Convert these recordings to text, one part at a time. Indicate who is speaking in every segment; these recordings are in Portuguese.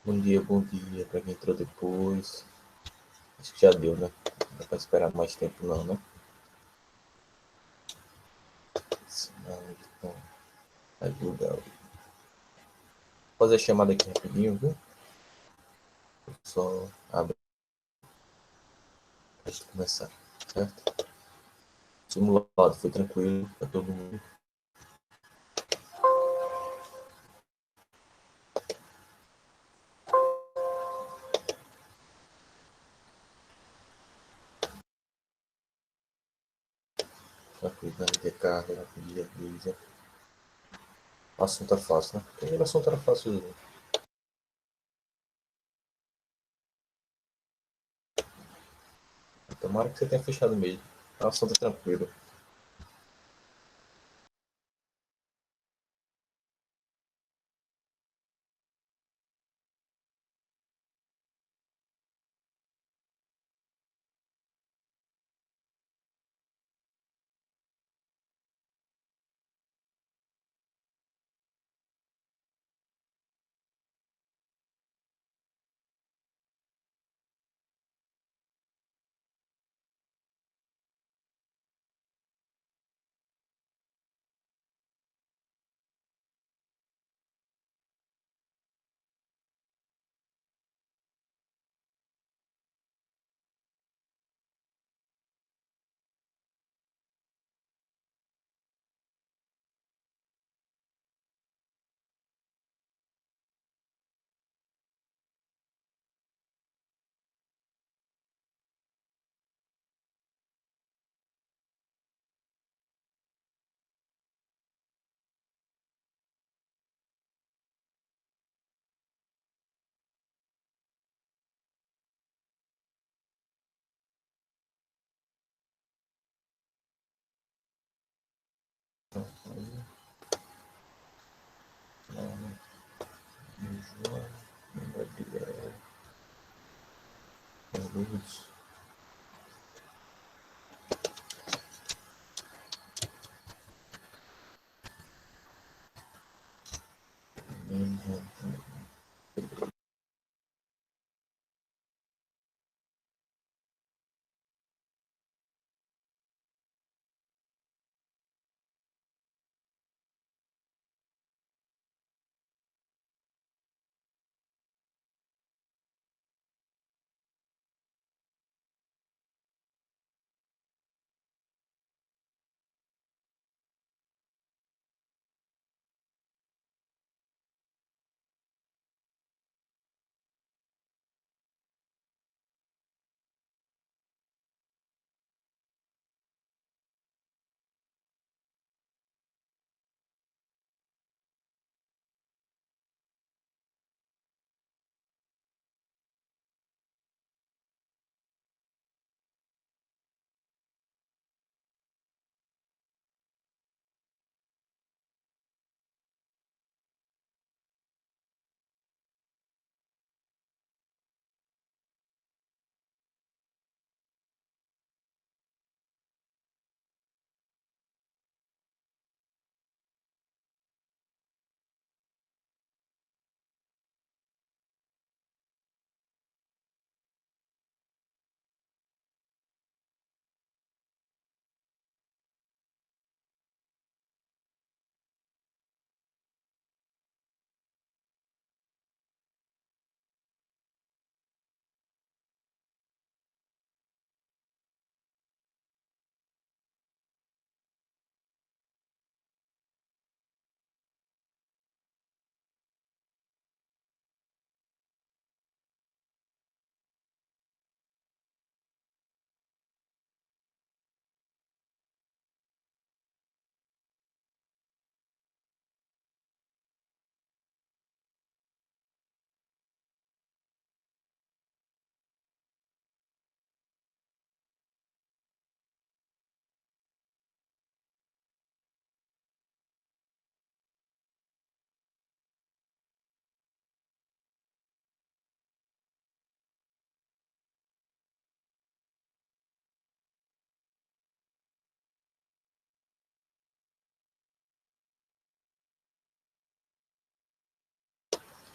Speaker 1: bom dia para quem entrou depois. Acho que já deu, né? Não dá para esperar mais tempo não, né? Senão, então, ajuda. Vou fazer a chamada aqui rapidinho, viu? Só abre para começar, certo? Simulado foi tranquilo para todo mundo. Tranquilo, né? De carro, né? Dia, Luísa. O assunto é fácil, né? O primeiro assunto era fácil. Né? Tomara que você tenha fechado mesmo. O assunto é tranquilo.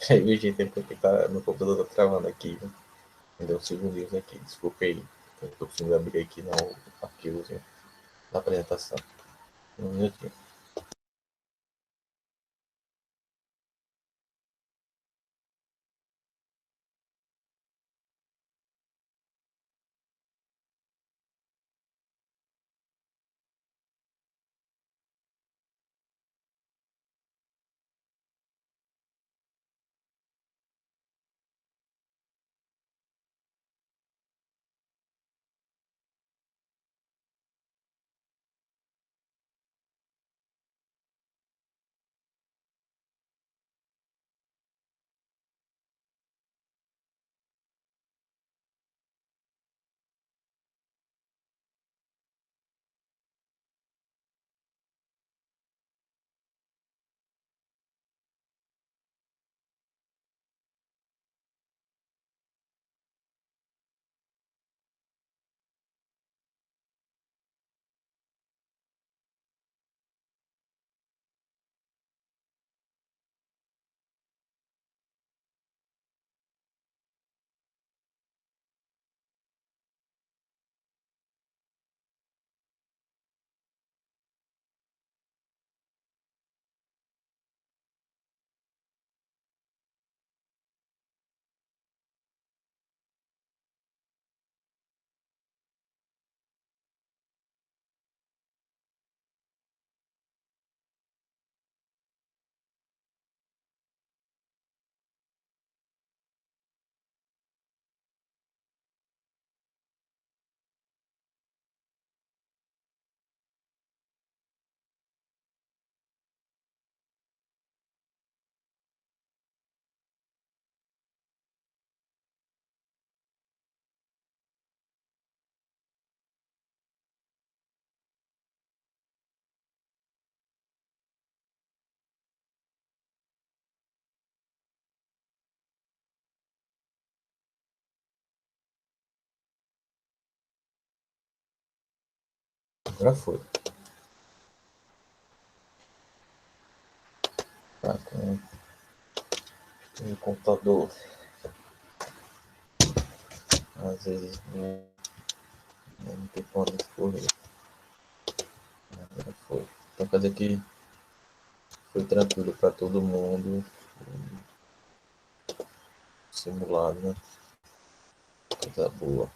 Speaker 1: Aí, gente, é porque tá, meu computador tá travando aqui, né? Me deu uns segundinhos aqui, desculpa aí. Eu tô conseguindo abrir aqui no arquivozinho da apresentação. Um minutinho. Já foi. Tá com o computador. Às vezes não tem como escorrer. Já foi. Então quer dizer que foi tranquilo para todo mundo. Simulado, né? Coisa boa.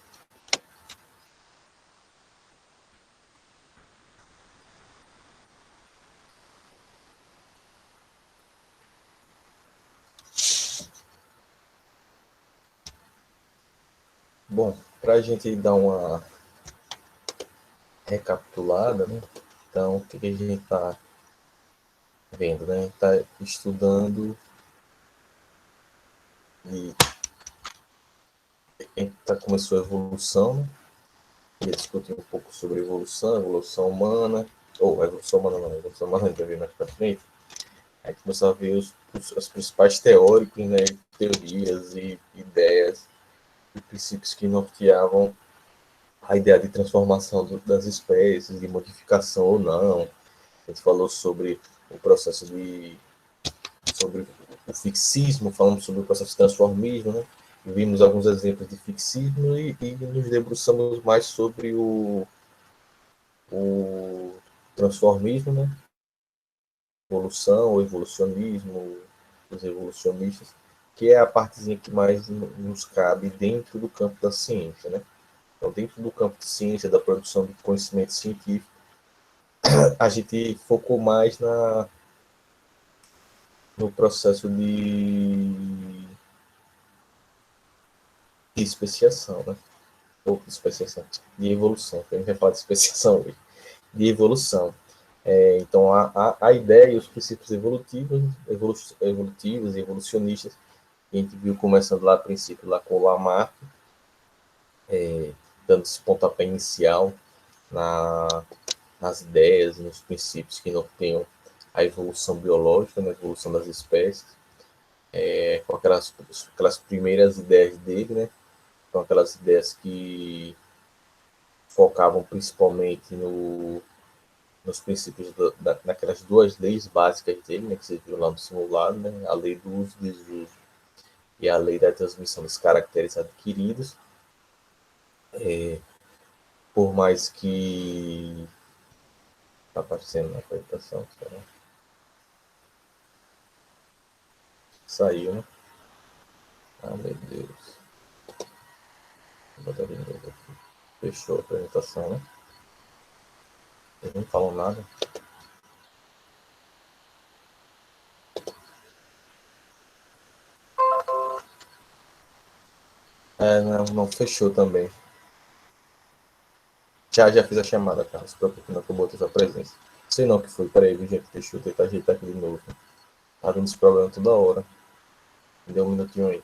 Speaker 1: Bom, para a gente dar uma recapitulada, né? Então, o que a gente está vendo, né? Está estudando e começou a evolução, né? E discutir um pouco sobre evolução humana, ou evolução humana não, evolução humana a gente vai ver mais para frente. Aí começou a ver os principais teóricos, né? Teorias e ideias e princípios que norteavam a ideia de transformação das espécies, de modificação ou não. A gente falou sobre o processo sobre o fixismo, falamos sobre o processo de transformismo, né? Vimos alguns exemplos de fixismo e nos debruçamos mais sobre o transformismo, né? Evolução, o evolucionismo, os evolucionistas, que é a partezinha que mais nos cabe dentro do campo da ciência, né? Então, dentro do campo de ciência, da produção de conhecimento científico, a gente focou mais no processo de especiação, né? Ou de especiação, de evolução, que a gente vai falar de especiação hoje, de evolução. Então, a ideia e os princípios evolutivos e evolucionistas, que a gente viu começando lá a princípio lá com o Lamarck, dando esse pontapé inicial na, nas ideias, nos princípios que norteiam a evolução biológica, né, a evolução das espécies, com aquelas primeiras ideias dele, né, com aquelas ideias que focavam principalmente nos princípios naquelas duas leis básicas dele, né, que você viu lá no simulado, né, a lei do uso e desuso e a lei da transmissão dos caracteres adquiridos. Por mais que está aparecendo na apresentação, saiu, né? Ah, meu Deus. Vou botar de novo aqui. Fechou a apresentação, né? Eles não falam nada. Não fechou também. Já fiz a chamada, cara. Se preocupe não que eu botei sua presença. Sei não o que foi. Peraí, gente. Deixa eu tentar ajeitar aqui de novo. Tá dando esse problema toda hora. Me deu um minutinho aí.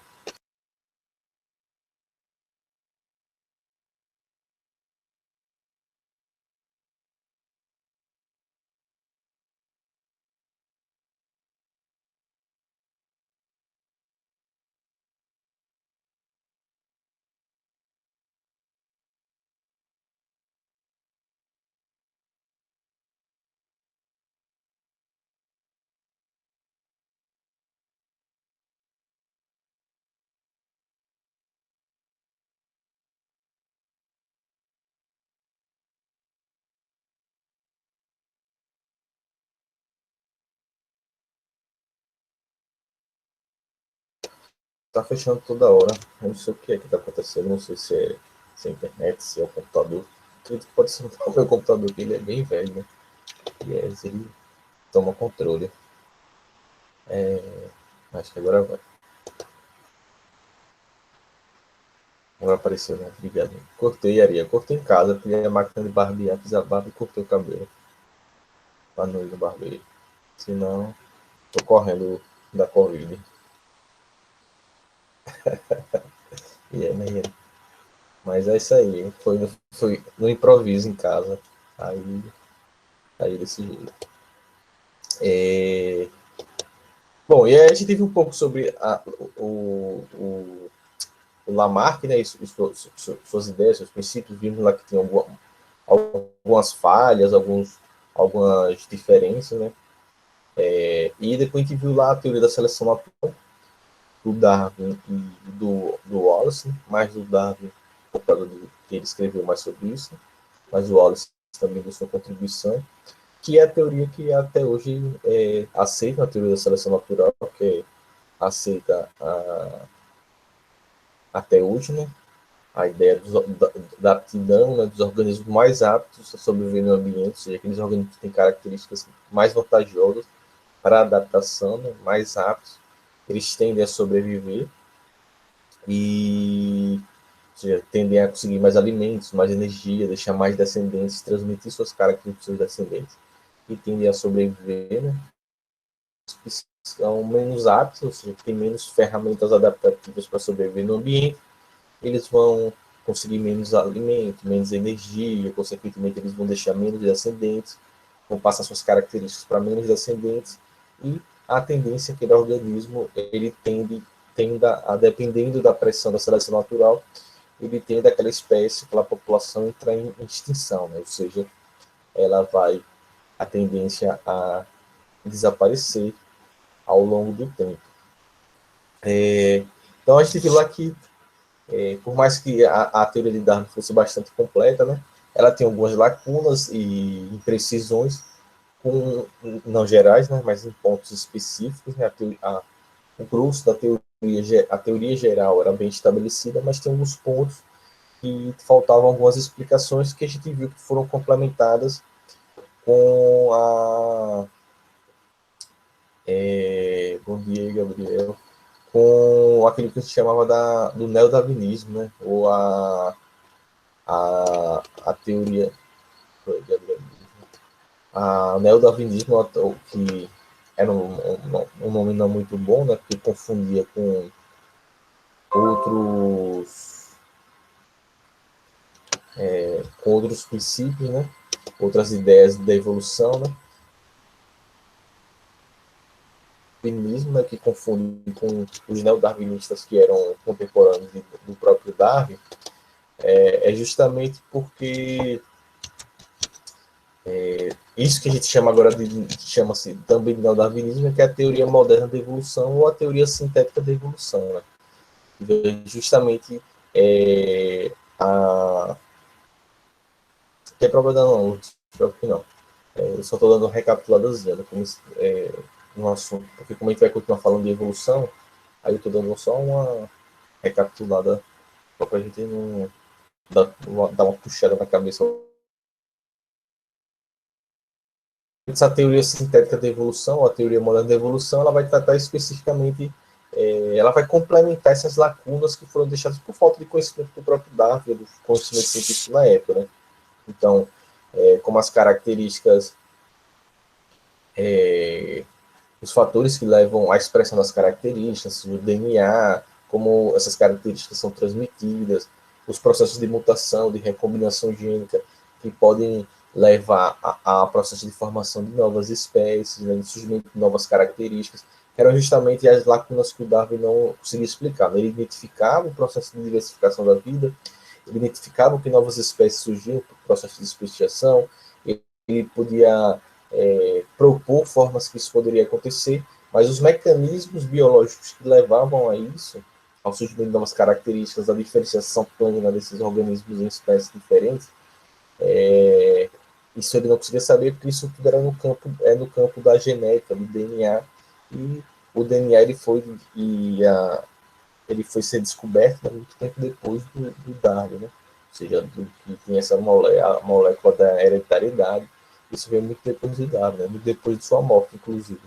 Speaker 1: Tá fechando toda hora. Eu não sei o que é que tá acontecendo. Não sei se é a internet, se é o computador. Acredito que pode ser o meu computador, que ele é bem velho, né? E ele toma controle. Acho que agora vai. Agora apareceu, né? Obrigado. Cortei areia. Cortei em casa. Peguei a máquina de barbear, fiz a barba e cortei o cabelo. Pra não ir no barbeiro. Senão, tô correndo da Covid. E é, né? Mas é isso aí. Foi no improviso em casa. Aí, aí desse jeito. É... Bom, e aí a gente teve um pouco sobre o Lamarck, né? Suas ideias, seus princípios. Vimos lá que tinha algumas falhas, algumas diferenças, né? E depois a gente viu lá a teoria da seleção natural do Darwin e do Wallace, mais do Darwin por causa do que ele escreveu mais sobre isso, mas o Wallace também deu sua contribuição, que é a teoria que até hoje aceita a teoria da seleção natural, que é aceita até hoje, né? A ideia da aptidão, né, dos organismos mais aptos a sobreviver no ambiente, ou seja, aqueles organismos que têm características mais vantajosas para a adaptação, né, mais aptos, eles tendem a sobreviver e, ou seja, tendem a conseguir mais alimentos, mais energia, deixar mais descendentes, transmitir suas características para seus descendentes e tendem a sobreviver, né, que são menos aptos, ou seja, que têm menos ferramentas adaptativas para sobreviver no ambiente, eles vão conseguir menos alimento, menos energia, consequentemente eles vão deixar menos descendentes, vão passar suas características para menos descendentes, e a tendência é que aquele organismo, ele tenda a, dependendo da pressão da seleção natural, ele tende aquela espécie, aquela população entrar em extinção, né? Ou seja, ela vai, a tendência a desaparecer ao longo do tempo. Então a gente viu lá que por mais que a teoria de Darwin fosse bastante completa, né, ela tem algumas lacunas e imprecisões, não gerais, né, mas em pontos específicos. Né, o grosso da teoria, a teoria geral era bem estabelecida, mas tem alguns pontos que faltavam algumas explicações que a gente viu que foram complementadas com a... bom dia, Gabriel. Com aquilo que se chamava do neodarwinismo, né, ou a teoria a neodarwinismo, que era um nome não muito bom, né, porque confundia outros com outros princípios, né, outras ideias da evolução, né, darwinismo, né, que confunde com os neodarwinistas que eram contemporâneos do próprio Darwin, justamente porque isso que a gente chama agora chama-se também de neodarwinismo, que é a teoria moderna da evolução ou a teoria sintética da evolução, né? Justamente a que é problema não preocupe não. Eu só estou dando uma recapituladazinha no assunto, porque como a gente vai continuar falando de evolução, aí eu estou dando só uma recapitulada para a gente não dar uma puxada na cabeça. Essa teoria sintética da evolução, a teoria moderna da evolução, ela vai tratar especificamente, ela vai complementar essas lacunas que foram deixadas por falta de conhecimento do próprio Darwin, do conhecimento científico na época, né? Então, como as características, os fatores que levam à expressão das características, o DNA, como essas características são transmitidas, os processos de mutação, de recombinação gênica, que podem levar a processo de formação de novas espécies, né, de surgimento de novas características, que eram justamente as lacunas que o Darwin não conseguia explicar. Ele identificava o processo de diversificação da vida, ele identificava que novas espécies surgiam, o processo de especiação, ele podia propor formas que isso poderia acontecer, mas os mecanismos biológicos que levavam a isso, ao surgimento de novas características, a diferenciação plena desses organismos em espécies diferentes, isso ele não conseguia saber, porque isso tudo era no campo da genética, do DNA, e o DNA ele foi ser descoberto, né, muito tempo depois do Darwin, né? Ou seja, que tinha essa a molécula da hereditariedade. Isso veio muito depois do Darwin, né? Muito depois de sua morte, inclusive.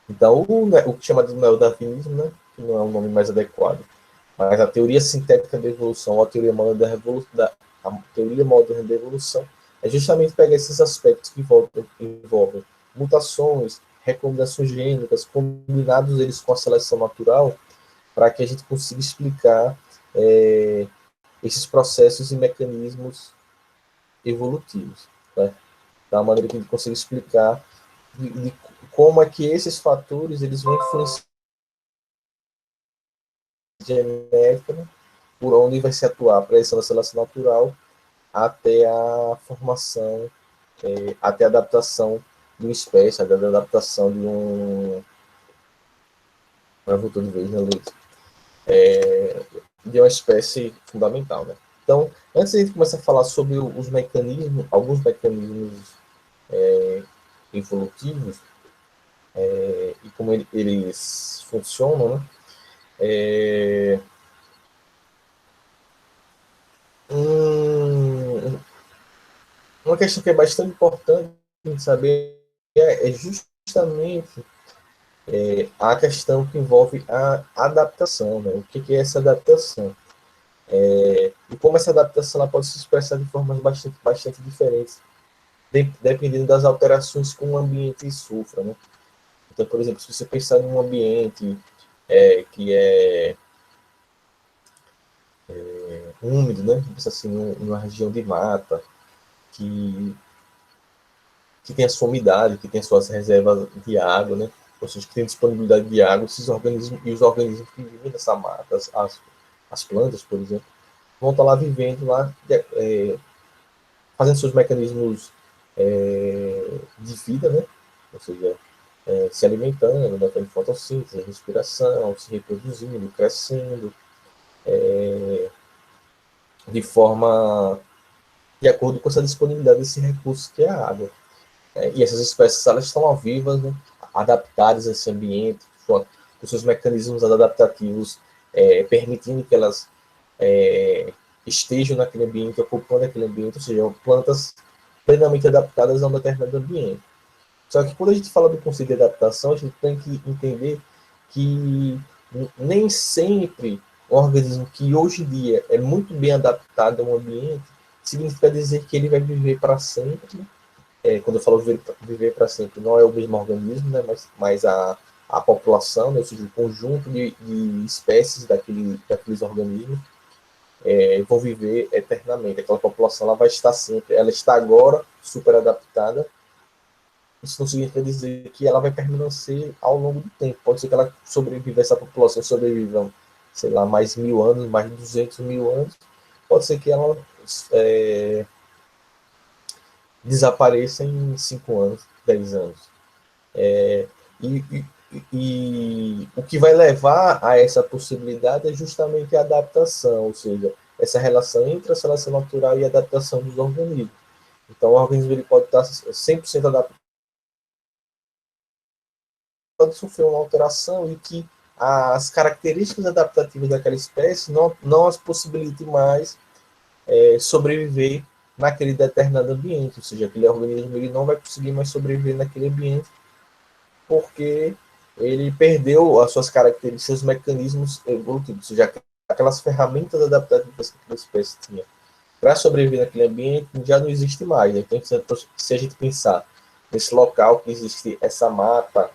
Speaker 1: Então, o que chama de neodarwinismo, né, que não é um nome mais adequado, mas a teoria sintética da evolução, ou a teoria moderna a teoria moderna da evolução, é justamente pegar esses aspectos que envolvem mutações, recombinações gênicas, combinados eles com a seleção natural, para que a gente consiga explicar esses processos e mecanismos evolutivos, né? Da maneira que a gente consiga explicar de como é que esses fatores eles vão influenciar a genética, né? Por onde vai se atuar a pressão da seleção natural até a formação, até a adaptação de uma espécie, até a adaptação de um... Agora voltou de vez, né, Luiz? De uma espécie fundamental, né? Então, antes de a gente começar a falar sobre os mecanismos, alguns mecanismos evolutivos, e como eles funcionam, né? Uma questão que é bastante importante a gente saber é justamente a questão que envolve a adaptação, né? O que é essa adaptação? E como essa adaptação ela pode se expressar de formas bastante diferentes, dependendo das alterações que o ambiente sofra, né? Então, por exemplo, se você pensar em um ambiente que é úmido, né? Pensa assim, numa região de mata, que, que tem a sua umidade, que tem as suas reservas de água, né? Ou seja, que tem disponibilidade de água, esses organismos e os organismos que vivem nessa mata, as plantas, por exemplo, vão estar lá vivendo lá, fazendo seus mecanismos de vida, né? Ou seja, se alimentando, né? Fazendo fotossíntese, respiração, se reproduzindo, crescendo, de forma de acordo com essa disponibilidade desse recurso que é a água. E essas espécies elas estão vivas, né, adaptadas a esse ambiente, com seus mecanismos adaptativos, permitindo que elas estejam naquele ambiente, ocupando aquele ambiente, ou seja, plantas plenamente adaptadas a um determinado ambiente. Só que quando a gente fala do conceito de adaptação, a gente tem que entender que nem sempre um organismo que hoje em dia é muito bem adaptado a um ambiente significa dizer que ele vai viver para sempre. Quando eu falo viver para sempre, não é o mesmo organismo, né, mas a população, né, ou seja, o conjunto de espécies daqueles organismos vão viver eternamente. Aquela população ela vai estar sempre, ela está agora super adaptada. Isso não significa dizer que ela vai permanecer ao longo do tempo. Pode ser que ela sobreviva, essa população sobreviva, sei lá, mais 1.000 anos, mais de 200 mil anos. Pode ser que ela desapareça em 5 anos, 10 anos. E, e, e o que vai levar a essa possibilidade é justamente a adaptação, ou seja, essa relação entre a seleção natural e a adaptação dos organismos. Então, o organismo ele pode estar 100% adaptado, pode sofrer uma alteração e que as características adaptativas daquela espécie não as possibilitem mais sobreviver naquele determinado ambiente, ou seja, aquele organismo ele não vai conseguir mais sobreviver naquele ambiente porque ele perdeu as suas características, os mecanismos evolutivos, ou seja, aquelas ferramentas adaptativas que aquela espécie tinha para sobreviver naquele ambiente já não existe mais. Então, se a gente pensar nesse local que existe essa mata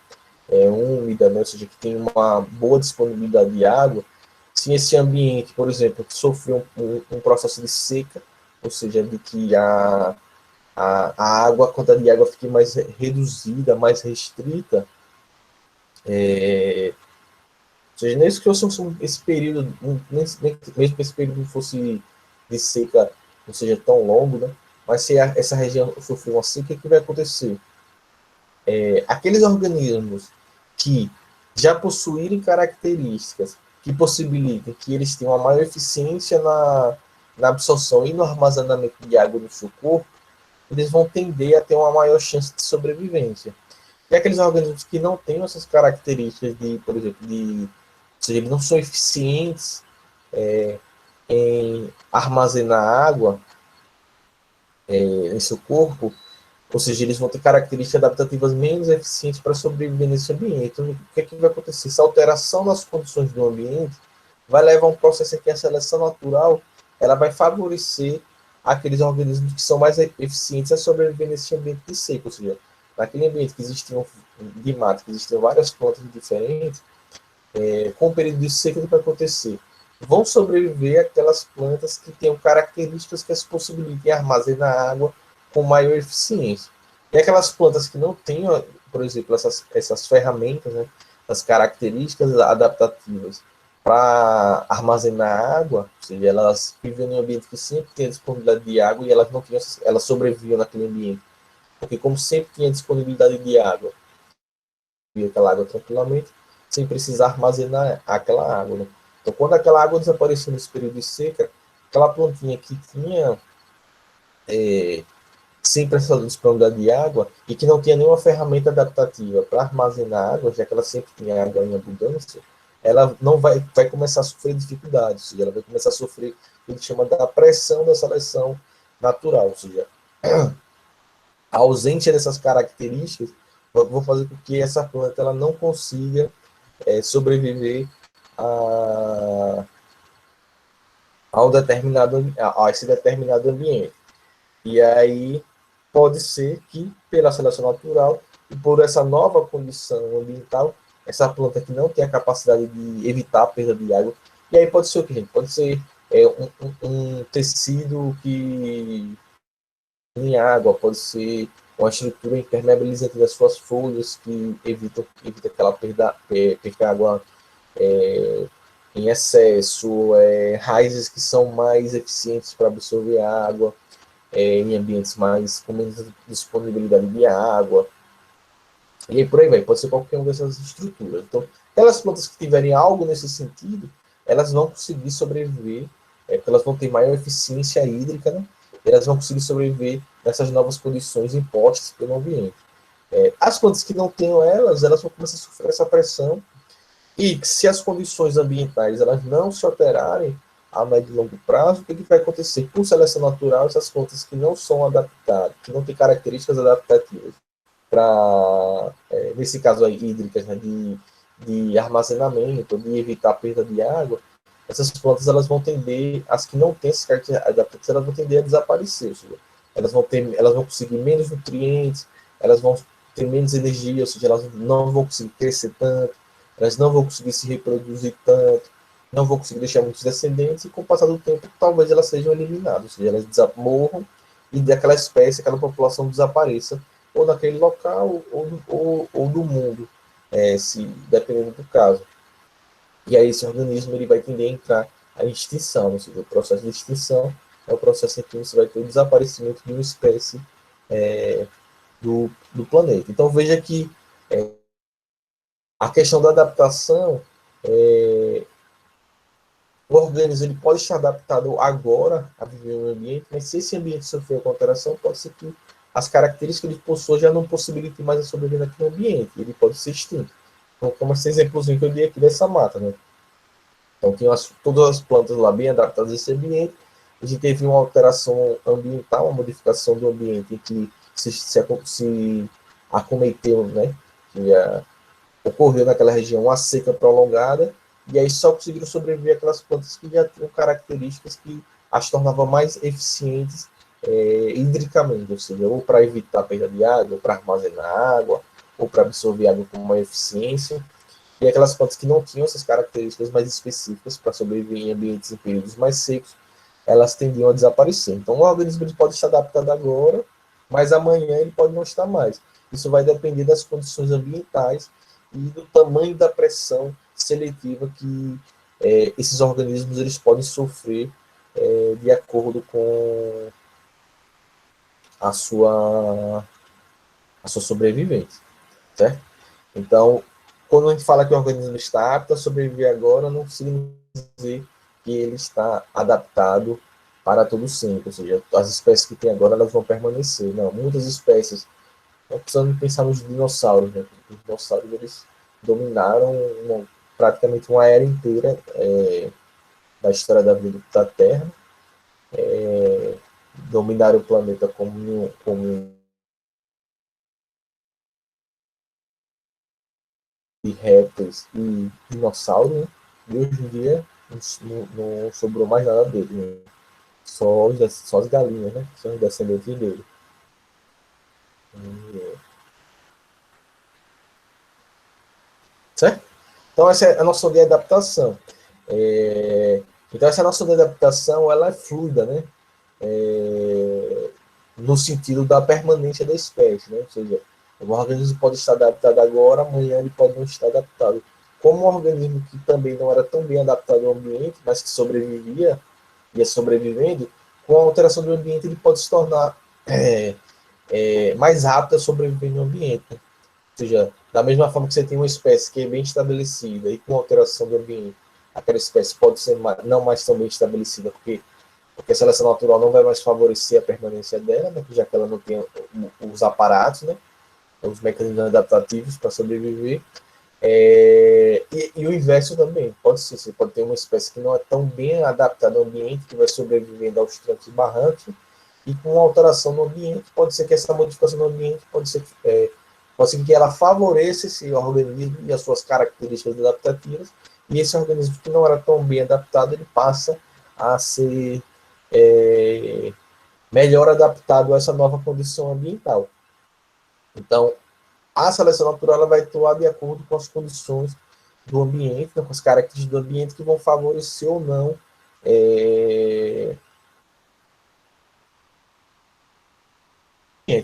Speaker 1: úmida, né, ou seja, que tem uma boa disponibilidade de água, se esse ambiente, por exemplo, sofreu um processo de seca, ou seja, de que a água, a quantidade de água fique mais reduzida, mais restrita, ou seja, nem que fosse esse período, mesmo que esse período fosse de seca não seja tão longo, né? Mas se essa região sofrer uma seca, o que vai acontecer? Aqueles organismos que já possuírem características que possibilitem que eles tenham uma maior eficiência na absorção e no armazenamento de água no seu corpo, eles vão tender a ter uma maior chance de sobrevivência. E aqueles organismos que não têm essas características de, por exemplo, ou seja, eles não são eficientes em armazenar água em seu corpo, ou seja, eles vão ter características adaptativas menos eficientes para sobreviver nesse ambiente. Então, o que é que vai acontecer? Essa alteração nas condições do ambiente vai levar a um processo em que a seleção natural ela vai favorecer aqueles organismos que são mais eficientes a sobreviver nesse ambiente de seco, ou seja, naquele ambiente que existiam de mato, que existiam várias plantas diferentes, com o período de seca, o que vai acontecer? Vão sobreviver aquelas plantas que tenham características que as possibilitem armazenar água com maior eficiência. E aquelas plantas que não tenham, por exemplo, essas ferramentas, né, as características adaptativas para armazenar água, ou seja, elas vivem em um ambiente que sempre tem disponibilidade de água e elas não tinham, elas sobreviviam naquele ambiente, porque como sempre tinha disponibilidade de água, aquela água tranquilamente, sem precisar armazenar aquela água. Né? Então, quando aquela água desapareceu nesse período de seca, aquela plantinha que tinha sempre essa disponibilidade de água e que não tinha nenhuma ferramenta adaptativa para armazenar água, já que ela sempre tinha água em abundância, ela não vai começar a sofrer dificuldades, ou seja, ela vai começar a sofrer o que a gente chama da pressão da seleção natural, ou seja, a ausência dessas características vão fazer com que essa planta ela não consiga sobreviver a, a esse determinado ambiente. E aí pode ser que, pela seleção natural e por essa nova condição ambiental, essa planta que não tem a capacidade de evitar a perda de água, e aí pode ser o que, gente? Pode ser um tecido que em água, pode ser uma estrutura impermeabilizante das suas folhas que evita que ela perca água em excesso, raízes que são mais eficientes para absorver água, em ambientes mais com menos disponibilidade de água, e aí por aí vai, pode ser qualquer uma dessas estruturas. Então, aquelas plantas que tiverem algo nesse sentido, elas vão conseguir sobreviver, porque elas vão ter maior eficiência hídrica, né? Elas vão conseguir sobreviver nessas novas condições impostas pelo ambiente. As plantas que não tenham elas vão começar a sofrer essa pressão, e se as condições ambientais elas não se alterarem a médio e longo prazo, o que vai acontecer? Por seleção natural, essas plantas que não são adaptadas, que não têm características adaptativas para, nesse caso aí, hídricas, né, de armazenamento, de evitar a perda de água, essas plantas elas vão tender, as que não têm essas características adaptativas, elas vão tender a desaparecer, ou seja, elas vão conseguir menos nutrientes, elas vão ter menos energia, ou seja, elas não vão conseguir crescer tanto, elas não vão conseguir se reproduzir tanto, não vão conseguir deixar muitos descendentes, e com o passar do tempo, talvez elas sejam eliminadas, ou seja, elas morram e daquela espécie, aquela população desapareça, ou naquele local, ou do mundo, se dependendo do caso. E aí esse organismo ele vai tender a entrar a extinção, ou seja, o processo de extinção é o processo em que você vai ter o desaparecimento de uma espécie do planeta. Então, veja que a questão da adaptação, o organismo ele pode estar adaptado agora a viver no ambiente, mas se esse ambiente sofrer com alteração, pode ser que as características que ele possui já não possibilitem mais a sobrevivência naquele ambiente, ele pode ser extinto. Então, como esse exemplozinho que eu dei aqui dessa mata, né? Então, tinham todas as plantas lá bem adaptadas a esse ambiente, a gente teve uma alteração ambiental, uma modificação do ambiente que se acometeu, né? Que ocorreu naquela região uma seca prolongada, e aí só conseguiram sobreviver aquelas plantas que já tinham características que as tornavam mais eficientes hidricamente, ou seja, ou para evitar a perda de água, ou para armazenar água, ou para absorver água com uma eficiência. E aquelas plantas que não tinham essas características mais específicas para sobreviver em ambientes em períodos mais secos, elas tendiam a desaparecer. Então, o organismo ele pode estar adaptado agora, mas amanhã ele pode não estar mais. Isso vai depender das condições ambientais e do tamanho da pressão seletiva que esses organismos eles podem sofrer de acordo com a sua sobrevivência, certo? Então, quando a gente fala que o organismo está apto a sobreviver agora, não significa dizer que ele está adaptado para todo sempre, ou seja, as espécies que tem agora elas vão permanecer. Não, muitas espécies, não precisamos pensar nos dinossauros, né? Os dinossauros eles dominaram praticamente uma era inteira da história da vida da Terra, dominaram o planeta como de répteis e dinossauros, né? E hoje em dia não sobrou mais nada dele, né? Só as galinhas, né? Que são os descendentes dele. Certo? Então, essa é a noção de adaptação. Então, essa noção de adaptação ela é fluida, né? No sentido da permanência da espécie, né? Ou seja, o organismo pode estar adaptado agora, amanhã ele pode não estar adaptado. Como um organismo que também não era tão bem adaptado ao ambiente, mas que sobrevivia, ia sobrevivendo, com a alteração do ambiente ele pode se tornar mais apto a sobreviver no ambiente. Né? Ou seja, da mesma forma que você tem uma espécie que é bem estabelecida e com alteração do ambiente, aquela espécie pode ser não mais tão bem estabelecida, porque a seleção natural não vai mais favorecer a permanência dela, né, já que ela não tem os aparatos, né, os mecanismos adaptativos para sobreviver. E o inverso também, pode ser, você pode ter uma espécie que não é tão bem adaptada ao ambiente, que vai sobrevivendo aos trancos e barrancos, e com uma alteração no ambiente, pode ser que essa modificação no ambiente pode ser que ela favoreça esse organismo e as suas características adaptativas, e esse organismo que não era tão bem adaptado, ele passa a ser melhor adaptado a essa nova condição ambiental. Então, a seleção natural ela vai atuar de acordo com as condições do ambiente, né, com as características do ambiente que vão favorecer ou não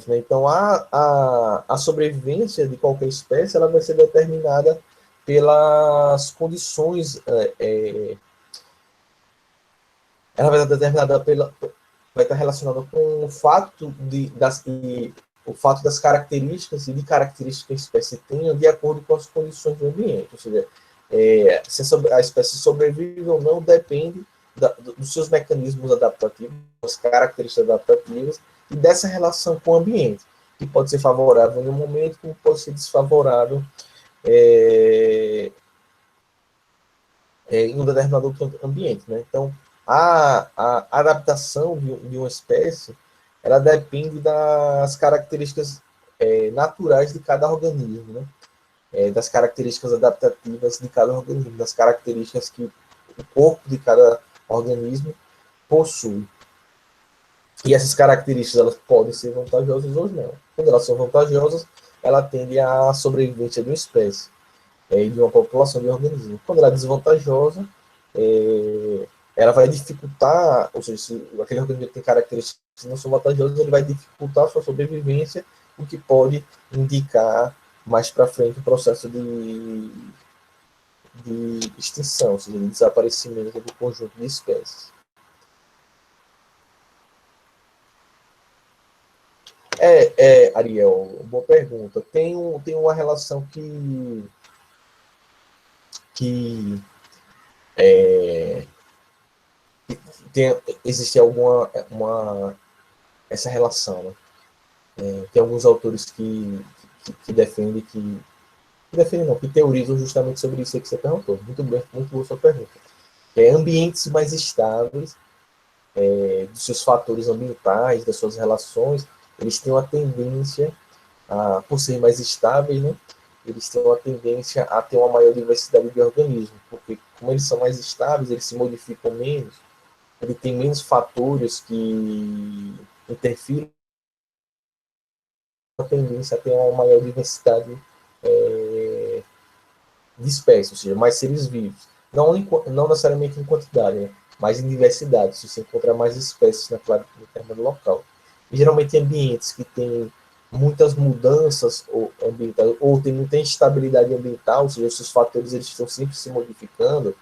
Speaker 1: né? Então, a sobrevivência de qualquer espécie ela vai ser determinada pelas condições, ela vai ser determinada vai estar relacionada com o fato das características e de características que a espécie tenha de acordo com as condições do ambiente. Ou seja, se a espécie sobrevive ou não depende dos seus mecanismos adaptativos, das características adaptativas e dessa relação com o ambiente, que pode ser favorável em um momento, como pode ser desfavorável em um determinado outro ambiente. Né? Então, a adaptação de uma espécie, ela depende das características naturais de cada organismo, né? Das características adaptativas de cada organismo, das características que o corpo de cada organismo possui. E essas características elas podem ser vantajosas ou não. Quando elas são vantajosas, ela tende à sobrevivência de uma espécie e de uma população de organismos. Quando ela é desvantajosa, ela vai dificultar, ou seja, se aquele organismo tem características que não são vantajosas, ele vai dificultar a sua sobrevivência, o que pode indicar mais para frente o processo de extinção, ou seja, de desaparecimento do conjunto de espécies. Ariel, boa pergunta. Tem uma relação que existe essa relação, né? Tem alguns autores que defendem que teorizam justamente sobre isso que você perguntou. Muito bem, muito boa sua pergunta. Ambientes mais estáveis, dos seus fatores ambientais, das suas relações, eles têm uma tendência, por serem mais estáveis, né? Eles têm uma tendência a ter uma maior diversidade de organismos, porque como eles são mais estáveis, eles se modificam menos, ele tem menos fatores que interferem, a tendência a ter uma maior diversidade de espécies, ou seja, mais seres vivos. Não necessariamente em quantidade, né? Mas em diversidade, se você encontrar mais espécies naquela determinado local. E geralmente em ambientes que têm muitas mudanças ambientais, ou tem muita instabilidade ambiental, ou seja, esses fatores eles estão sempre se modificando,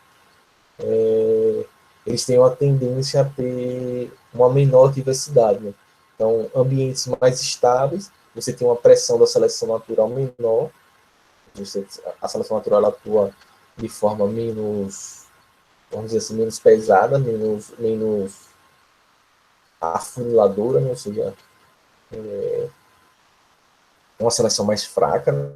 Speaker 1: eles têm uma tendência a ter uma menor diversidade. Né? Então, ambientes mais estáveis, você tem uma pressão da seleção natural menor, a seleção natural atua de forma menos, vamos dizer assim, menos pesada, menos afuniladora, né? Ou seja, uma seleção mais fraca, né?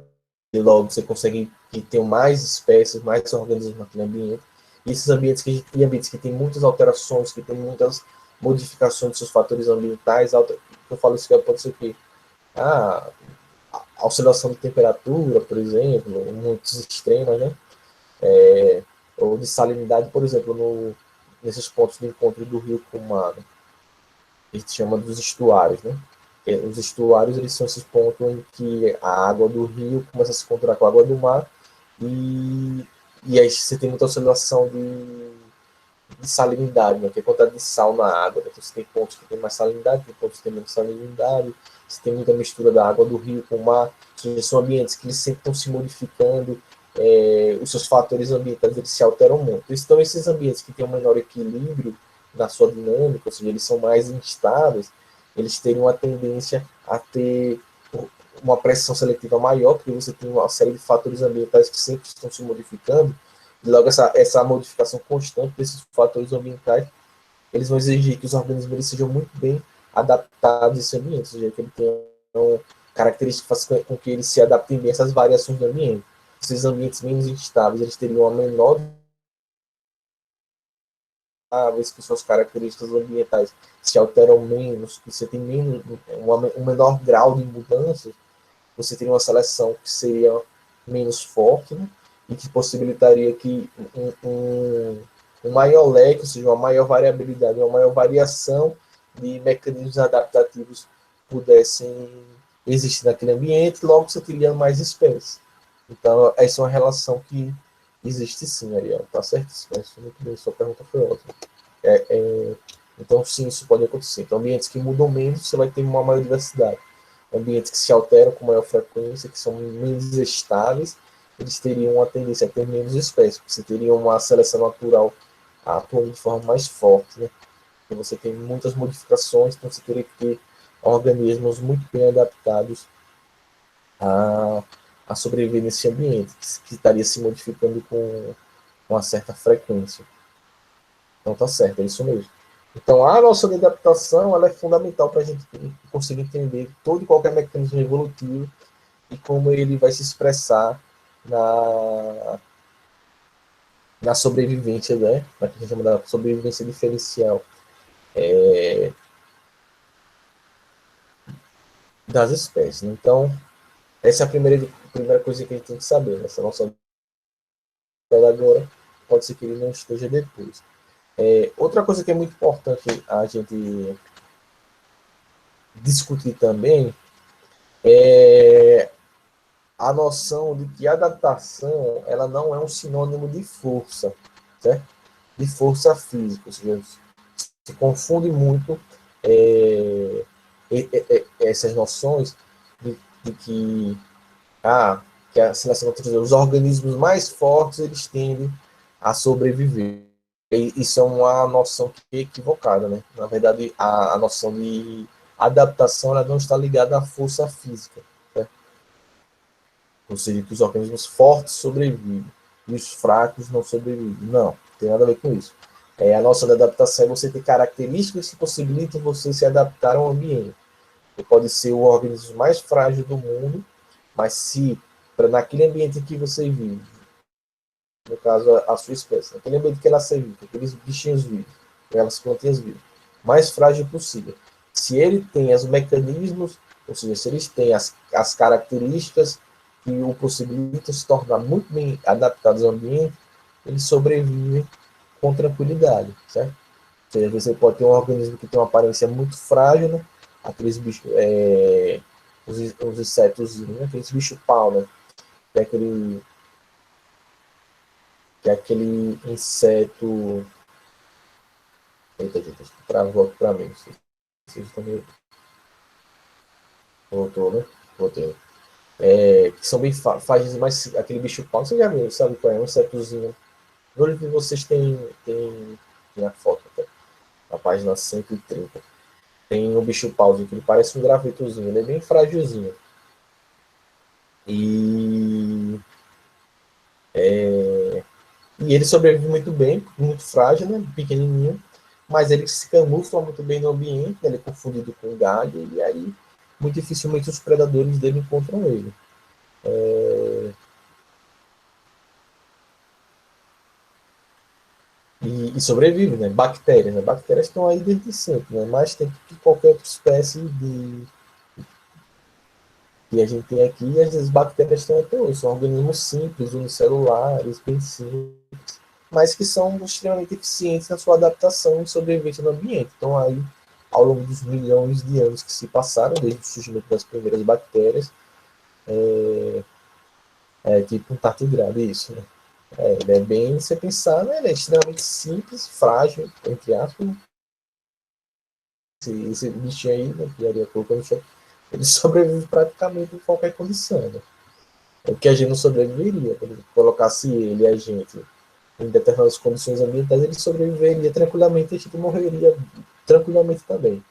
Speaker 1: E logo você consegue que tenham mais espécies, mais organismos naquele ambiente. E esses ambientes ambientes que têm muitas alterações, que têm muitas modificações de seus fatores ambientais, eu falo isso que pode ser que a oscilação de temperatura, por exemplo, muito extrema, né? Ou de salinidade, por exemplo, nesses pontos de encontro do rio com o mar, né? A gente chama dos estuários, né? Os estuários eles são esses pontos em que a água do rio começa a se encontrar com a água do mar e, e aí você tem muita oscilação de salinidade, né? Que é a quantidade de sal na água. Né? Então você tem pontos que tem mais salinidade, tem pontos que tem menos salinidade, você tem muita mistura da água do rio com o mar, ou seja, são ambientes que eles sempre estão se modificando, os seus fatores ambientais eles se alteram muito. Então esses ambientes que têm um menor equilíbrio na sua dinâmica, ou seja, eles são mais instáveis, eles teriam uma tendência a ter uma pressão seletiva maior, porque você tem uma série de fatores ambientais que sempre estão se modificando, e logo essa modificação constante desses fatores ambientais, eles vão exigir que os organismos eles sejam muito bem adaptados a esse ambiente, ou seja, que ele tenha características que façam com que eles se adaptem bem a essas variações do ambiente. Esses ambientes menos instáveis, eles teriam uma menor que suas características ambientais se alteram menos, que você tem menos, um menor grau de mudanças, você teria uma seleção que seria menos forte, né? E que possibilitaria que um maior leque, ou seja, uma maior variabilidade, uma maior variação de mecanismos adaptativos pudessem existir naquele ambiente, logo você teria mais espécies. Então, essa é uma relação que existe sim, Ariel. Tá certíssimo. Muito bem, sua pergunta foi ótima. Então, sim, isso pode acontecer. Então, ambientes que mudam menos, você vai ter uma maior diversidade. Ambientes que se alteram com maior frequência, que são menos estáveis, eles teriam uma tendência a ter menos espécies, porque você teria uma seleção natural atuando de forma mais forte, né? E você tem muitas modificações, então você teria que ter organismos muito bem adaptados a sobreviver nesse ambiente, que estaria se modificando com uma certa frequência. Então tá certo, é isso mesmo. Então a nossa adaptação ela é fundamental para a gente conseguir entender todo e qualquer mecanismo evolutivo e como ele vai se expressar na sobrevivência, né? Na que a gente chama da sobrevivência diferencial das espécies. Né? Então, essa é a primeira coisa que a gente tem que saber. Né? Essa nossa agora pode ser que ele não esteja depois. Outra coisa que é muito importante a gente discutir também é a noção de que a adaptação ela não é um sinônimo de força, certo? De força física, ou seja, se confunde muito essas noções de que a seleção natural, os organismos mais fortes eles tendem a sobreviver. E isso é uma noção que é equivocada, né? Na verdade, a noção a adaptação ela não está ligada à força física, certo? Ou seja, que os organismos fortes sobrevivem e os fracos não sobrevivem. Não tem nada a ver com isso. A nossa adaptação é você ter características que possibilitam você se adaptar ao ambiente. Você pode ser o organismo mais frágil do mundo, mas se naquele ambiente em que você vive, no caso a sua espécie, naquele ambiente que ela vive, aqueles bichinhos vivos, aquelas plantinhas vivas, mais frágil possível. Se ele tem os mecanismos, ou seja, se eles têm as características que o possibilitam se tornar muito bem adaptados ao ambiente, eles sobrevivem com tranquilidade, certo? Ou seja, você pode ter um organismo que tem uma aparência muito frágil, né? Aqueles bichos, os insetos, né? Aqueles bichos pau, né? Que é aquele inseto. Eita, gente, travou aqui para mim. Vocês também voltou, né? Voltei. Que são bem frágeis, mas aquele bicho pau, você já viu, sabe qual é? Um insetozinho. No livro vocês têm a foto, tá? Na página 130. Tem um bicho pauzinho que ele parece um gravetozinho, ele é bem frágilzinho. E, e ele sobrevive muito bem, muito frágil, né? Pequenininho, mas ele se camufla muito bem no ambiente, né? Ele é confundido com galho, e aí muito dificilmente os predadores dele encontram ele. E sobrevive, né? Bactérias, né? Bactérias estão aí desde sempre, né? Mais tempo que qualquer outra espécie que a gente tem aqui, e as bactérias estão até hoje. São organismos simples, unicelulares, bem simples, mas que são extremamente eficientes na sua adaptação e sobrevivência no ambiente. Então, aí, ao longo dos milhões de anos que se passaram, desde o surgimento das primeiras bactérias, é tipo um tardigrade isso, né? Ele é bem, se você pensar, né? Ele é extremamente simples, frágil, entre aspas. Esse bichinho aí, né, que areia colocando, ele sobrevive praticamente em qualquer condição, né? O que a gente não sobreviveria, por exemplo, colocasse ele e a gente em determinadas condições ambientais, ele sobreviveria tranquilamente e a gente morreria tranquilamente também.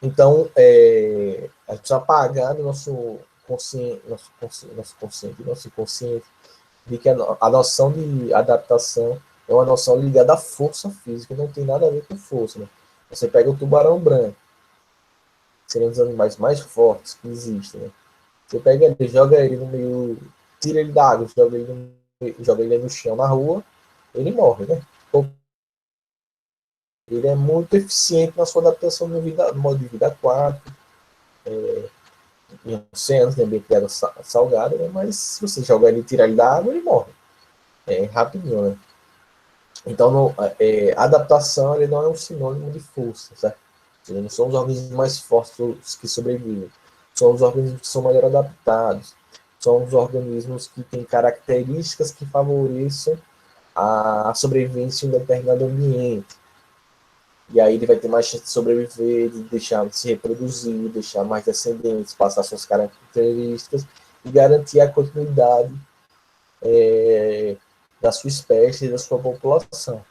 Speaker 1: Então, a gente precisa apagar no nosso consciente, nosso inconsciente, de que a noção de adaptação é uma noção ligada à força física, não tem nada a ver com força. Né? Você pega o tubarão branco, que seria um dos animais mais fortes que existem. Né? Você pega ele, joga ele no meio, tira ele da água, joga ele no chão, na rua, ele morre, né? Ele é muito eficiente na sua adaptação no modo de vida aquático, em oceanos, né, bem criado salgado, né? Mas se você jogar ele e tirar ele da água, ele morre. Rapidinho, né? Então, adaptação ele não é um sinônimo de força, certo? Não são os organismos mais fortes que sobrevivem. São os organismos que são melhor adaptados. São os organismos que têm características que favoreçam a sobrevivência em um determinado ambiente. E aí ele vai ter mais chance de sobreviver, de deixar de se reproduzir, deixar mais descendentes, passar suas características e garantir a continuidade da sua espécie e da sua população,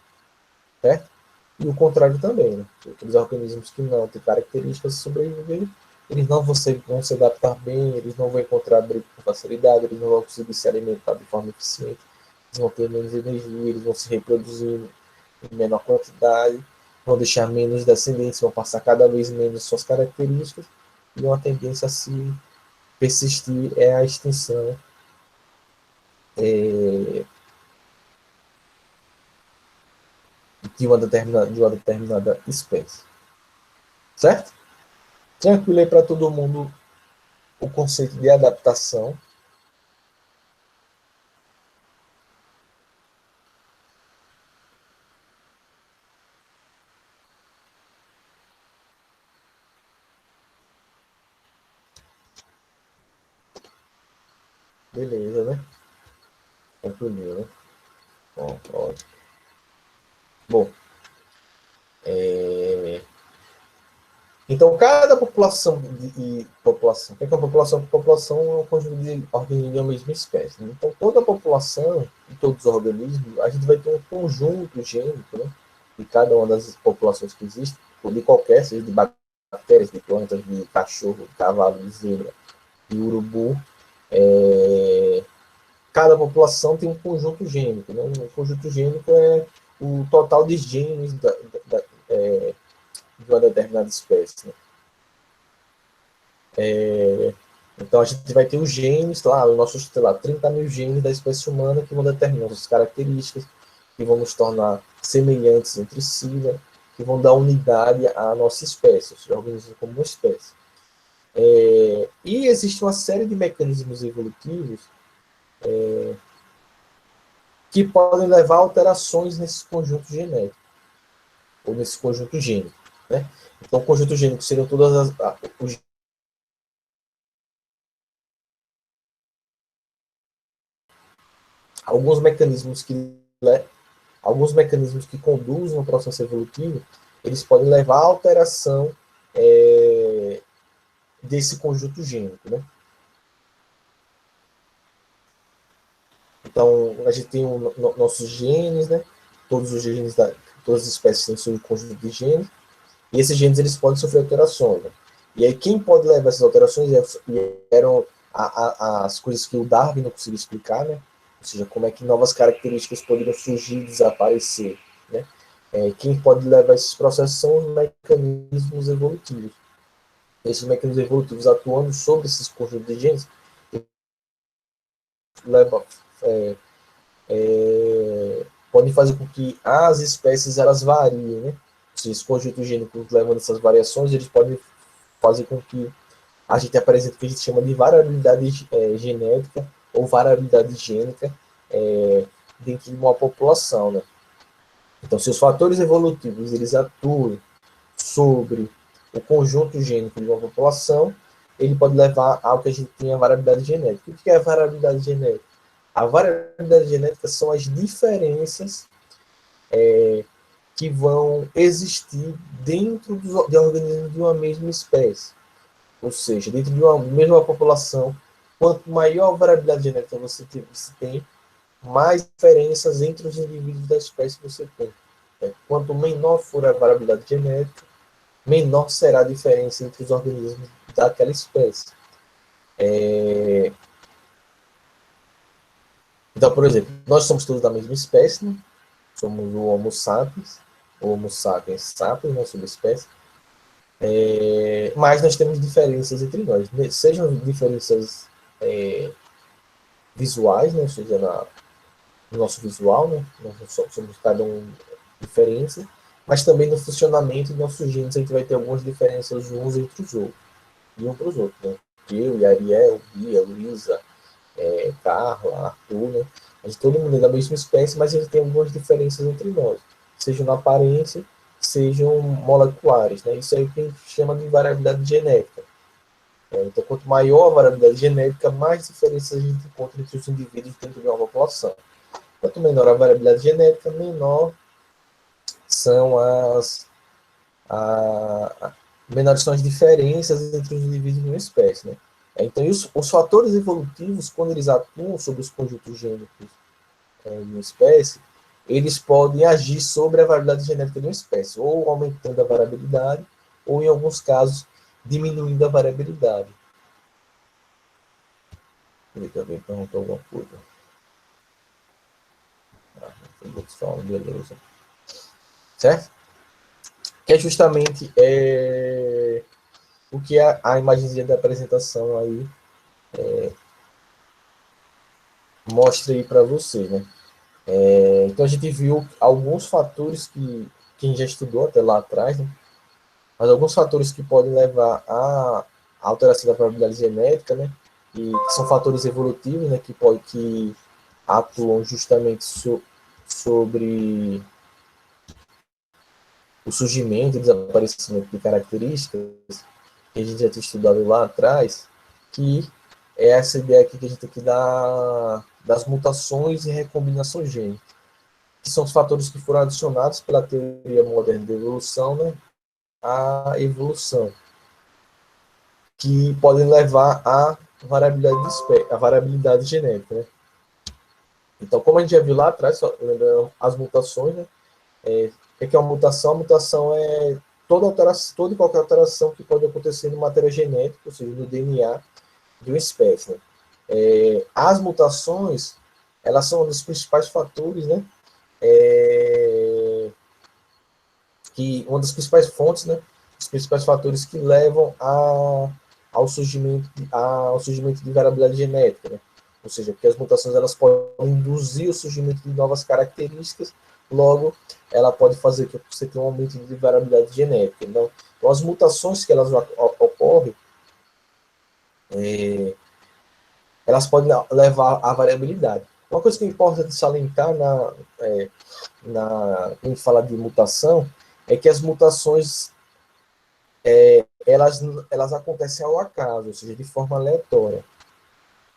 Speaker 1: certo? E o contrário também, né? Aqueles organismos que não têm características de sobreviver, eles não vão se adaptar bem, eles não vão encontrar abrigo com facilidade, eles não vão conseguir se alimentar de forma eficiente, eles vão ter menos energia, eles vão se reproduzir em menor quantidade, vão deixar menos descendentes, vão passar cada vez menos suas características, e uma tendência a se persistir é a extinção de uma determinada espécie. Certo? Tranquilo aí para todo mundo o conceito de adaptação. Beleza, né? Tranquilo, né? Bom, ótimo. Bom, então cada população população, o que é uma população? População é um conjunto de organismos da mesma espécie. Né? Então toda a população e todos os organismos, a gente vai ter um conjunto gênico, né? de cada uma das populações que existem, de qualquer, seja de bactérias, de plantas, de cachorro, de cavalo, de zebra e urubu, cada população tem um conjunto gênico. Né? O conjunto gênico é o total de genes de uma determinada espécie. Né? Então, a gente vai ter os genes, lá, os nossos, sei lá, 30 mil genes da espécie humana que vão determinar as características, que vão nos tornar semelhantes entre si, né? Que vão dar unidade à nossa espécie, os organismos como uma espécie. E existe uma série de mecanismos evolutivos que podem levar a alterações nesse conjunto genético, ou nesse conjunto gênico. Né? Então, o conjunto gênico seriam todas os alguns mecanismos que conduzem ao processo evolutivo, eles podem levar à alteração desse conjunto gênico. Né? Então, a gente tem nossos genes, né? Todos os genes, todas as espécies têm seu conjunto de genes, e esses genes eles podem sofrer alterações. Né? E aí, quem pode levar essas alterações eram as coisas que o Darwin não conseguiu explicar, né? Ou seja, como é que novas características poderiam surgir e desaparecer. Né? Quem pode levar esses processos são os mecanismos evolutivos. Esses mecanismos evolutivos atuando sobre esses conjuntos de genes levam, podem fazer com que as espécies elas variem. Né? Esses conjuntos gênicos levando essas variações, eles podem fazer com que a gente apresente o que a gente chama de variabilidade genética ou variabilidade gênica dentro de uma população. Né? Então, se os fatores evolutivos eles atuam sobre o conjunto gênico de uma população, ele pode levar ao que a gente tem a variabilidade genética. O que é a variabilidade genética? A variabilidade genética são as diferenças que vão existir dentro de organismos de uma mesma espécie. Ou seja, dentro de uma mesma população, quanto maior a variabilidade genética você tem, mais diferenças entre os indivíduos da espécie você tem. Quanto menor for a variabilidade genética, menor será a diferença entre os organismos daquela espécie. Então, por exemplo, nós somos todos da mesma espécie, né? Somos o Homo sapiens sapiens, né? Subespécie. Mas nós temos diferenças entre nós, sejam diferenças visuais, né? Ou seja, no nosso visual, né? Nós somos cada um diferente, mas também no funcionamento de nossos genes a gente vai ter algumas diferenças uns entre os outros, e um para os outros, né? Eu e Ariel, Bia, Luísa, Carla, Arthur, né? A gente, todo mundo é da mesma espécie, mas a gente tem algumas diferenças entre nós, sejam na aparência, sejam moleculares, né? Isso aí que a gente chama de variabilidade genética. Então, quanto maior a variabilidade genética, mais diferenças a gente encontra entre os indivíduos dentro de uma população. Quanto menor a variabilidade genética, menor são menores são as diferenças entre os indivíduos de uma espécie. Né? Então, os fatores evolutivos, quando eles atuam sobre os conjuntos gênicos de uma espécie, eles podem agir sobre a variabilidade genética de uma espécie, ou aumentando a variabilidade, ou, em alguns casos, diminuindo a variabilidade. Ele também perguntou alguma coisa. Beleza. Certo? Que é justamente o que a imagenzinha da apresentação aí mostra aí para você, né? Então a gente viu alguns fatores que quem já estudou até lá atrás, né? Mas alguns fatores que podem levar à alteração da probabilidade genética, né? E que são fatores evolutivos, né? Que atuam justamente sobre o surgimento e desaparecimento de características que a gente já tinha estudado lá atrás, que é essa ideia aqui que a gente tem que dar das mutações e recombinação gênica, que são os fatores que foram adicionados pela teoria moderna da evolução, né, à evolução, que podem levar à variabilidade genética. Né? Então, como a gente já viu lá atrás, lembrando as mutações, né, O que é uma mutação? A mutação é toda alteração, toda e qualquer alteração que pode acontecer no material genético, ou seja, no DNA de uma espécie. Né? As mutações, elas são um dos principais fatores, né? Uma das principais fontes, né? Os principais fatores que levam ao surgimento de variabilidade genética, né? Ou seja, porque as mutações elas podem induzir o surgimento de novas características, logo ela pode fazer que você tenha um aumento de variabilidade genética. Então as mutações que elas ocorrem, elas podem levar à variabilidade. Uma coisa que é importante salientar quando a gente fala de mutação é que as mutações elas acontecem ao acaso, ou seja, de forma aleatória.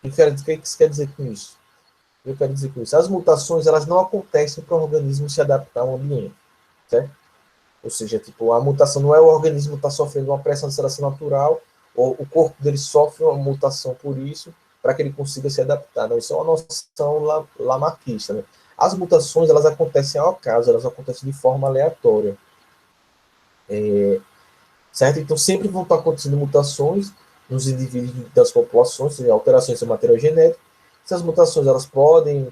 Speaker 1: O que isso quer dizer com isso? Eu quero dizer com isso. As mutações elas não acontecem para o organismo se adaptar ao ambiente, certo? Ou seja, tipo, a mutação não é o organismo está sofrendo uma pressão de seleção natural, ou o corpo dele sofre uma mutação por isso, para que ele consiga se adaptar. Não, isso é uma noção lamarckista. Né? As mutações elas acontecem ao acaso, elas acontecem de forma aleatória. Certo? Então, sempre vão estar acontecendo mutações nos indivíduos das populações, seja, alterações do material genético. Essas mutações elas podem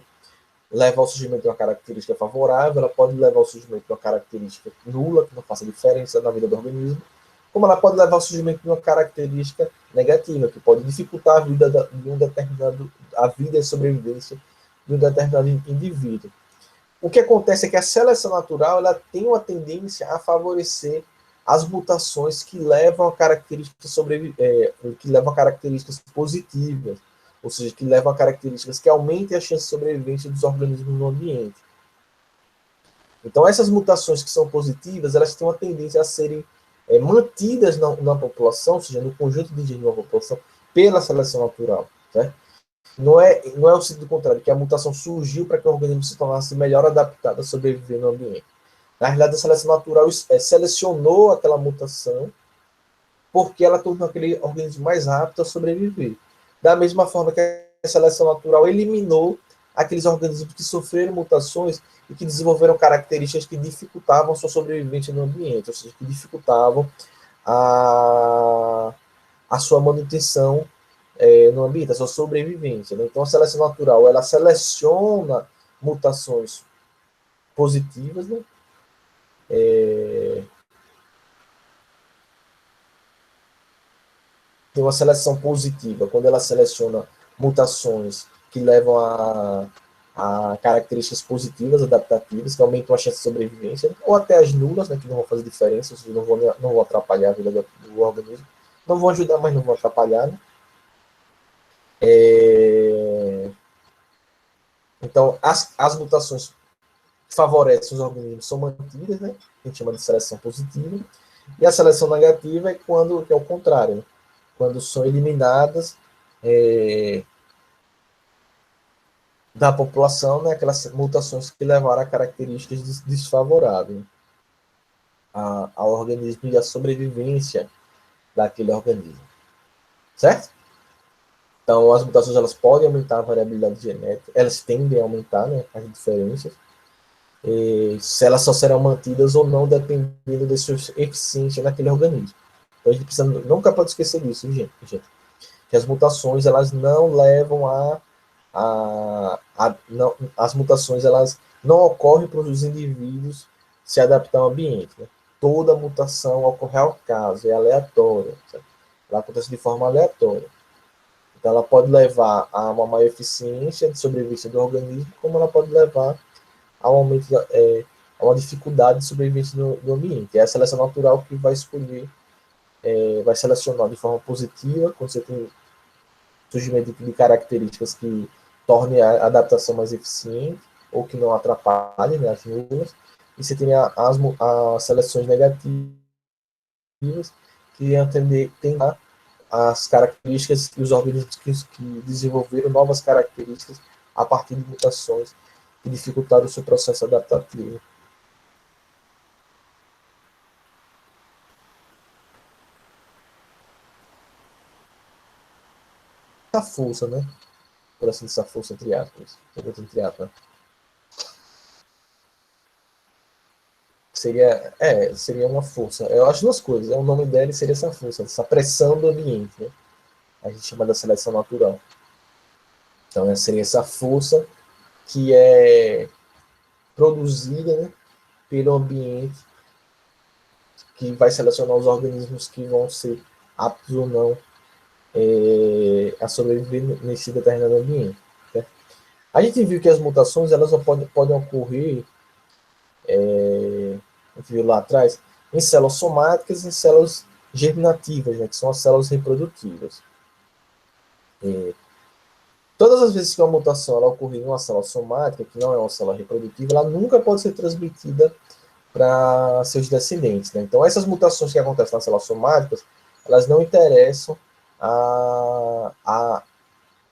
Speaker 1: levar ao surgimento de uma característica favorável, ela pode levar ao surgimento de uma característica nula, que não faça diferença na vida do organismo, como ela pode levar ao surgimento de uma característica negativa, que pode dificultar a vida de um determinado, a vida e a sobrevivência de um determinado indivíduo. O que acontece é que a seleção natural ela tem uma tendência a favorecer as mutações que levam a características que levam a características positivas, ou seja, que levam a características que aumentem a chance de sobrevivência dos organismos no ambiente. Então, essas mutações que são positivas, elas têm uma tendência a serem mantidas na população, ou seja, no conjunto de genes da população, pela seleção natural, certo? Não é o sentido contrário, que a mutação surgiu para que o organismo se tornasse melhor adaptado a sobreviver no ambiente. Na realidade, a seleção natural selecionou aquela mutação porque ela tornou aquele organismo mais apto a sobreviver. Da mesma forma que a seleção natural eliminou aqueles organismos que sofreram mutações e que desenvolveram características que dificultavam a sua sobrevivência no ambiente, ou seja, que dificultavam a sua manutenção no ambiente, a sua sobrevivência. Né? Então, a seleção natural, ela seleciona mutações positivas, né? Tem uma seleção positiva, quando ela seleciona mutações que levam a características positivas, adaptativas, que aumentam a chance de sobrevivência, ou até as nulas, né, que não vão fazer diferença, ou seja, não vão atrapalhar a vida do organismo, não vão ajudar, mas não vão atrapalhar. Né? Então, as mutações que favorecem os organismos são mantidas, né? A gente chama de seleção positiva. E a seleção negativa é quando é o contrário, né? Quando são eliminadas da população, né, aquelas mutações que levaram a características desfavoráveis ao organismo e à sobrevivência daquele organismo. Certo? Então, as mutações elas podem aumentar a variabilidade genética, elas tendem a aumentar, né, as diferenças, se elas só serão mantidas ou não, dependendo da sua eficiência naquele organismo. Então, a gente precisa, nunca pode esquecer disso, gente, que as mutações elas não levam não, as mutações elas não ocorrem para os indivíduos se adaptar ao ambiente. Né? Toda mutação ocorre ao caso, é aleatória. Certo? Ela acontece de forma aleatória. Então, ela pode levar a uma maior eficiência de sobrevivência do organismo, como ela pode levar a um aumento a uma dificuldade de sobrevivência do ambiente. É a seleção natural que vai escolher, vai selecionar de forma positiva, quando você tem surgimento de características que tornem a adaptação mais eficiente ou que não atrapalhem, né, as nulas, e você tem as seleções negativas que tem as características e os organismos que desenvolveram novas características a partir de mutações que dificultaram o seu processo adaptativo. A força, né? Por assim dizer, a força entre aspas. Entre aspas. seria uma força. Eu acho duas coisas. O nome dela seria essa força, essa pressão do ambiente, né? A gente chama da seleção natural. Então, seria essa força que é produzida, né, pelo ambiente, que vai selecionar os organismos que vão ser aptos ou não a sobreviver nesse determinado ambiente. Né? A gente viu que as mutações elas podem ocorrer, a gente viu lá atrás, em células somáticas e em células germinativas, né, que são as células reprodutivas. Todas as vezes que uma mutação ela ocorrer em uma célula somática, que não é uma célula reprodutiva, ela nunca pode ser transmitida para seus descendentes. Né? Então, essas mutações que acontecem nas células somáticas, elas não interessam a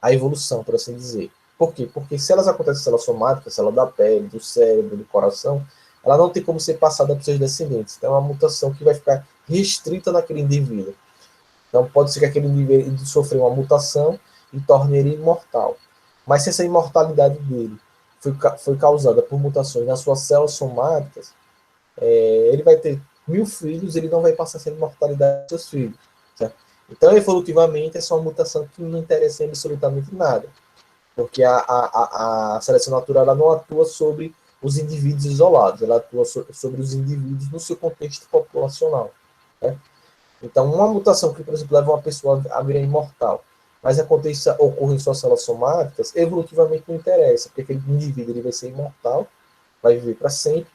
Speaker 1: evolução, por assim dizer. Por quê? Porque se elas acontecem em células somáticas, célula da pele, do cérebro, do coração, ela não tem como ser passada para seus descendentes. Então, é uma mutação que vai ficar restrita naquele indivíduo. Então, pode ser que aquele indivíduo sofreu uma mutação e torne ele imortal. Mas se essa imortalidade dele foi causada por mutações nas suas células somáticas, ele vai ter 1000 filhos, ele não vai passar essa imortalidade dos seus filhos. Certo? Então, evolutivamente, essa é uma mutação que não interessa em absolutamente nada. Porque a seleção natural ela não atua sobre os indivíduos isolados, ela atua sobre os indivíduos no seu contexto populacional. Né? Então, uma mutação que, por exemplo, leva uma pessoa a virar imortal, mas ocorre em suas células somáticas, evolutivamente não interessa, porque aquele indivíduo ele vai ser imortal, vai viver para sempre,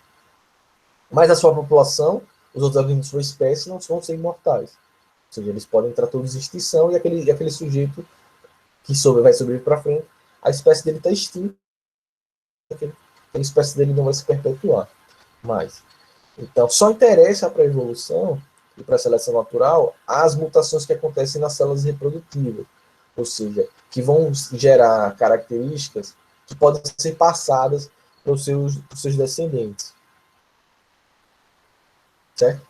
Speaker 1: mas a sua população, os outros organismos de sua espécie, não vão ser imortais. Ou seja, eles podem entrar todos em extinção e aquele sujeito que vai sobreviver para frente, a espécie dele está extinta, a espécie dele não vai se perpetuar mais. Então, só interessa para a evolução e para a seleção natural as mutações que acontecem nas células reprodutivas, ou seja, que vão gerar características que podem ser passadas para os seus descendentes. Certo?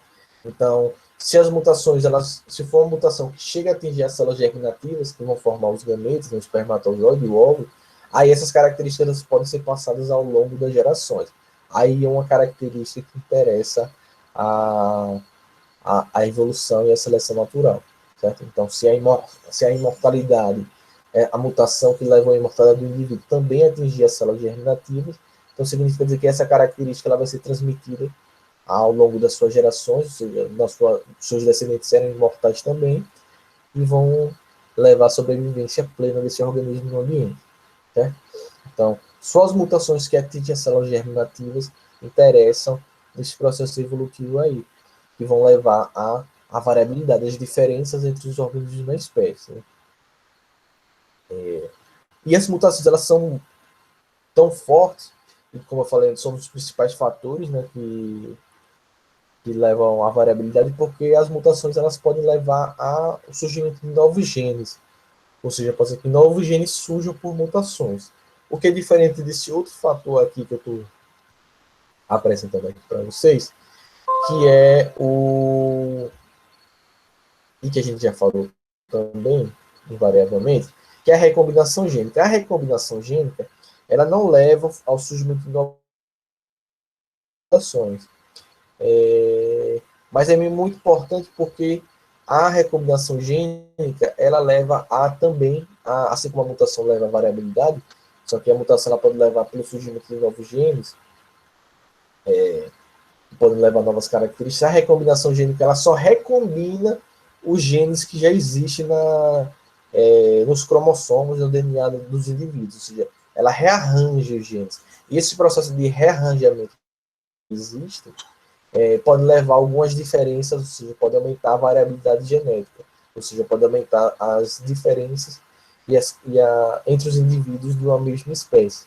Speaker 1: Então, se as mutações, se for uma mutação que chega a atingir as células germinativas, que vão formar os gametos, o espermatozoide e o óvulo, aí essas características podem ser passadas ao longo das gerações. Aí é uma característica que interessa a evolução e a seleção natural. Certo? Então, se a imortalidade, a mutação que leva à imortalidade do indivíduo também atingir as células germinativas, então significa dizer que essa característica ela vai ser transmitida ao longo das suas gerações, ou seja, seus descendentes serem imortais também, e vão levar a sobrevivência plena desse organismo no ambiente. Né? Então, só as mutações que atingem as células germinativas interessam nesse processo evolutivo aí, que vão levar à variabilidade, às diferenças entre os organismos da espécie. Né? E as mutações, elas são tão fortes, e como eu falei, são os principais fatores, né, que levam à variabilidade, porque as mutações elas podem levar ao surgimento de novos genes. Ou seja, pode ser que novos genes surjam por mutações. O que é diferente desse outro fator aqui que eu estou apresentando aqui para vocês, que é e que a gente já falou também, invariavelmente, que é a recombinação gênica. A recombinação gênica, ela não leva ao surgimento de novas mutações. Mas é muito importante porque a recombinação gênica, ela leva também, assim como a mutação leva a variabilidade, só que a mutação ela pode levar pelo surgimento de novos genes, que podem levar a novas características. A recombinação gênica, ela só recombina os genes que já existem nos cromossomos, no DNA dos indivíduos, ou seja, ela rearranja os genes. E esse processo de rearranjamento que existe, pode levar a algumas diferenças, ou seja, pode aumentar a variabilidade genética, ou seja, pode aumentar as diferenças entre os indivíduos de uma mesma espécie.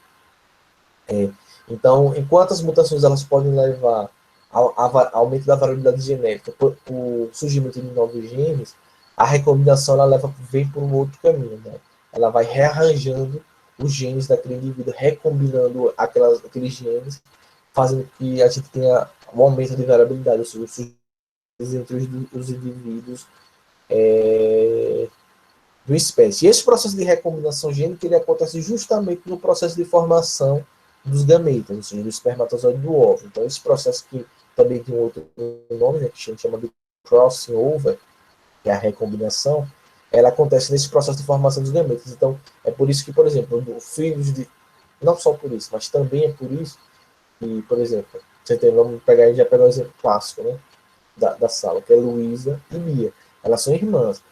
Speaker 1: Então, enquanto as mutações elas podem levar ao aumento da variabilidade genética, o surgimento de novos genes, a recombinação ela vem por um outro caminho. Né? Ela vai rearranjando os genes daquele indivíduo, recombinando aqueles genes, fazendo que a gente tenha um aumento de variabilidade, ou seja, entre os indivíduos do espécie. E esse processo de recombinação gênica ele acontece justamente no processo de formação dos gametas, ou seja, do espermatozoide e do óvulo. Então, esse processo que também tem um outro nome, né, que a gente chama de crossing over, que é a recombinação, ela acontece nesse processo de formação dos gametas. Então, é por isso que, por exemplo, filhos de... Não só por isso, mas também é por isso que, por exemplo, vamos pegar e já pegar o exemplo clássico, né, da sala, que é Luísa e Mia. Elas são irmãs.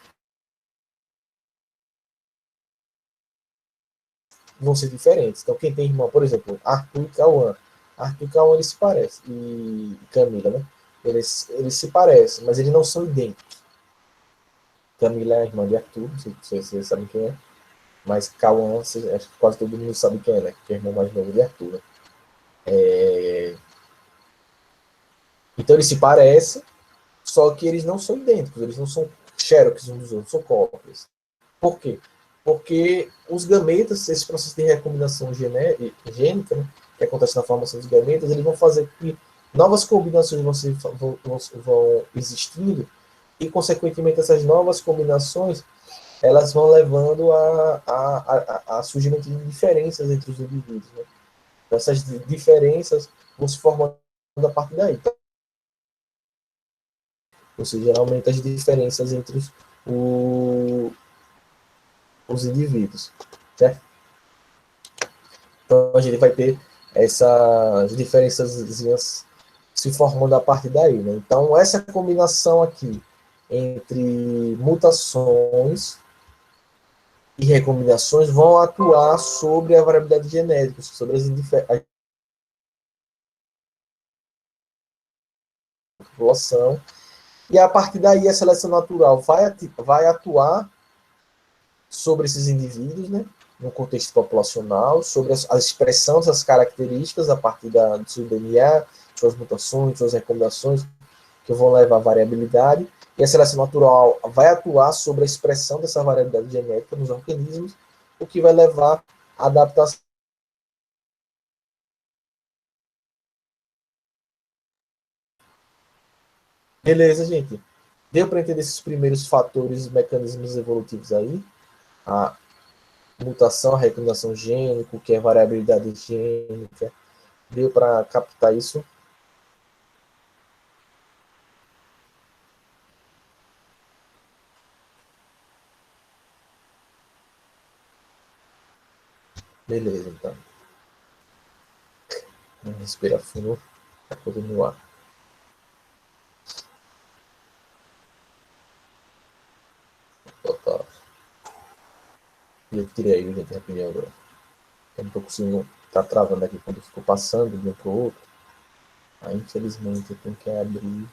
Speaker 1: Vão ser diferentes. Então, quem tem irmão, por exemplo, Arthur e Cauã. Arthur e Cauã, eles se parecem. E Camila, né? Eles se parecem, mas eles não são idênticos. Camila é a irmã de Arthur, não sei se vocês sabem quem é. Mas Cauã, acho que quase todo mundo sabe quem é, né? Que é o irmão mais novo de Arthur, né? Então, eles se parecem, só que eles não são idênticos. Eles não são xerox uns dos outros, são cópias. Por quê? Porque os gametas, esse processo de recombinação gênica, né, que acontece na formação dos gametas, eles vão fazer que novas combinações vão existindo e, consequentemente, essas novas combinações elas vão levando a surgimento de diferenças entre os indivíduos. Né? Então, essas diferenças vão se formando a partir daí. Então, ou seja, aumenta as diferenças entre os indivíduos. Certo? Então a gente vai ter essas diferenças se formando a partir daí. Né? Então essa combinação aqui entre mutações e recombinações vão atuar sobre a variabilidade genética, sobre a população, e a partir daí a seleção natural vai atuar sobre esses indivíduos, né? No contexto populacional, sobre a expressão dessas características a partir do seu DNA, suas mutações, suas recomendações, que vão levar à variabilidade, e a seleção natural vai atuar sobre a expressão dessa variabilidade genética nos organismos, o que vai levar à adaptação. Beleza, gente? Deu para entender esses primeiros fatores, mecanismos evolutivos aí? A mutação, a recombinação gênica, o que é variabilidade gênica. Deu para captar isso? Beleza, então. Vamos respirar fundo para continuar. Total. E eu tirei aí, gente, rapidinho agora. Eu não tô conseguindo. Tá travando aqui quando ficou passando de um pro outro. Aí, infelizmente, eu tenho que abrir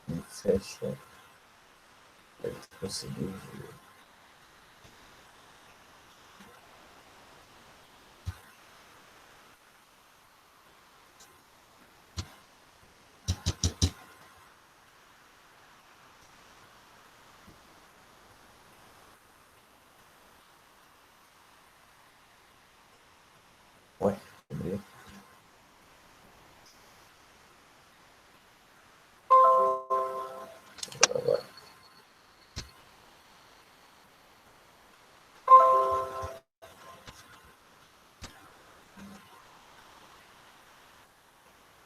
Speaker 1: e fechar. Pra gente conseguir ver. Ué, abri. Agora.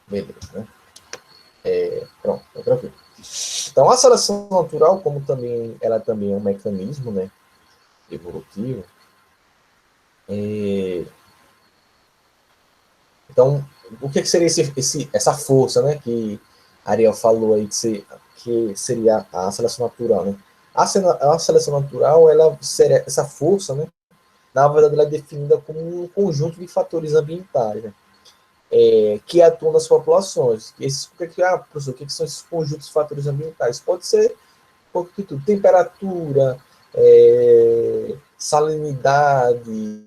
Speaker 1: Beleza, né? Pronto, tá tranquilo. Então, a seleção natural, como também ela também é um mecanismo, né, evolutivo, é, então, o que seria essa força, né, que Ariel falou aí, que seria a seleção natural, né? A seleção natural, ela seria essa força, né? Na verdade, ela é definida como um conjunto de fatores ambientais, né? Que atuam nas populações. Professor, o que são esses conjuntos de fatores ambientais? Pode ser pouco de tudo, temperatura, salinidade,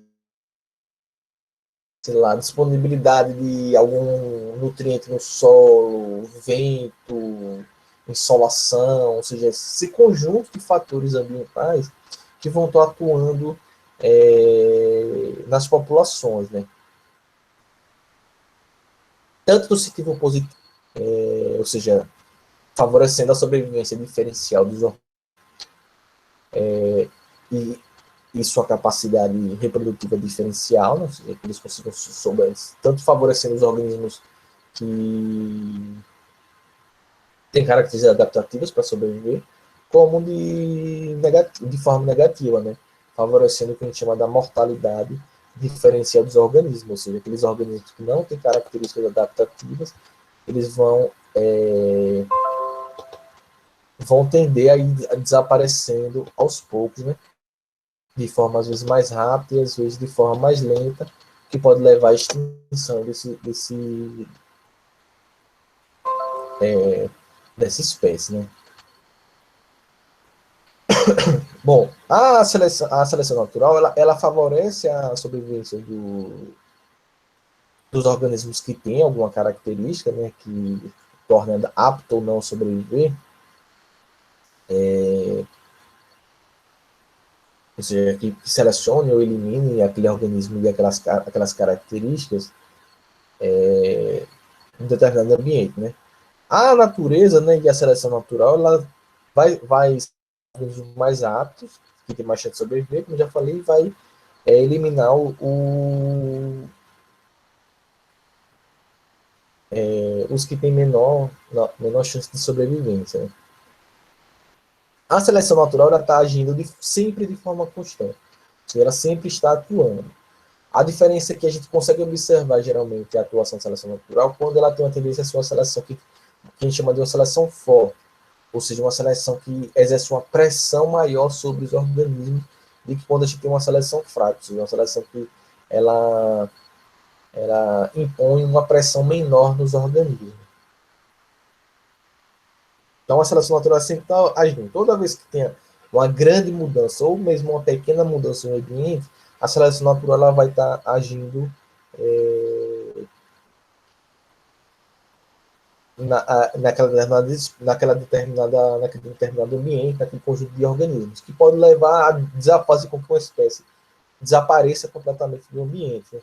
Speaker 1: sei lá, disponibilidade de algum nutriente no solo, vento, insolação, ou seja, esse conjunto de fatores ambientais que vão estar atuando nas populações, né? Tanto no sentido positivo, ou seja, favorecendo a sobrevivência diferencial dos e, e sua capacidade reprodutiva diferencial, né? Ou seja, que eles consigam tanto favorecendo os organismos que tem características adaptativas para sobreviver, como de forma negativa, né? Favorecendo o que a gente chama da mortalidade diferencial dos organismos, ou seja, aqueles organismos que não têm características adaptativas, eles vão tender a ir desaparecendo aos poucos, né? De forma às vezes mais rápida e às vezes de forma mais lenta, que pode levar à extinção dessa espécie, né? Bom, a seleção natural, ela favorece a sobrevivência dos organismos que têm alguma característica, né, que torna apto ou não a sobreviver, ou seja, que selecione ou elimine aquele organismo e aquelas características em determinado ambiente, né? A natureza, né, e a seleção natural, ela vai os mais aptos, que tem mais chance de sobreviver, como já falei, vai eliminar os que têm menor chance de sobrevivência. Né? A seleção natural está agindo sempre de forma constante. Ela sempre está atuando. A diferença é que a gente consegue observar, geralmente, a atuação da seleção natural quando ela tem uma tendência a ser uma seleção que a gente chama de uma seleção forte, ou seja, uma seleção que exerce uma pressão maior sobre os organismos do que quando a gente tem uma seleção fraca, ou seja, uma seleção que ela impõe uma pressão menor nos organismos. Então, a seleção natural sempre está agindo. Toda vez que tenha uma grande mudança, ou mesmo uma pequena mudança no ambiente, a seleção natural ela vai estar agindo naquele determinado ambiente, naquele conjunto de organismos, que pode levar a fazer com que uma espécie desapareça completamente do ambiente. Né?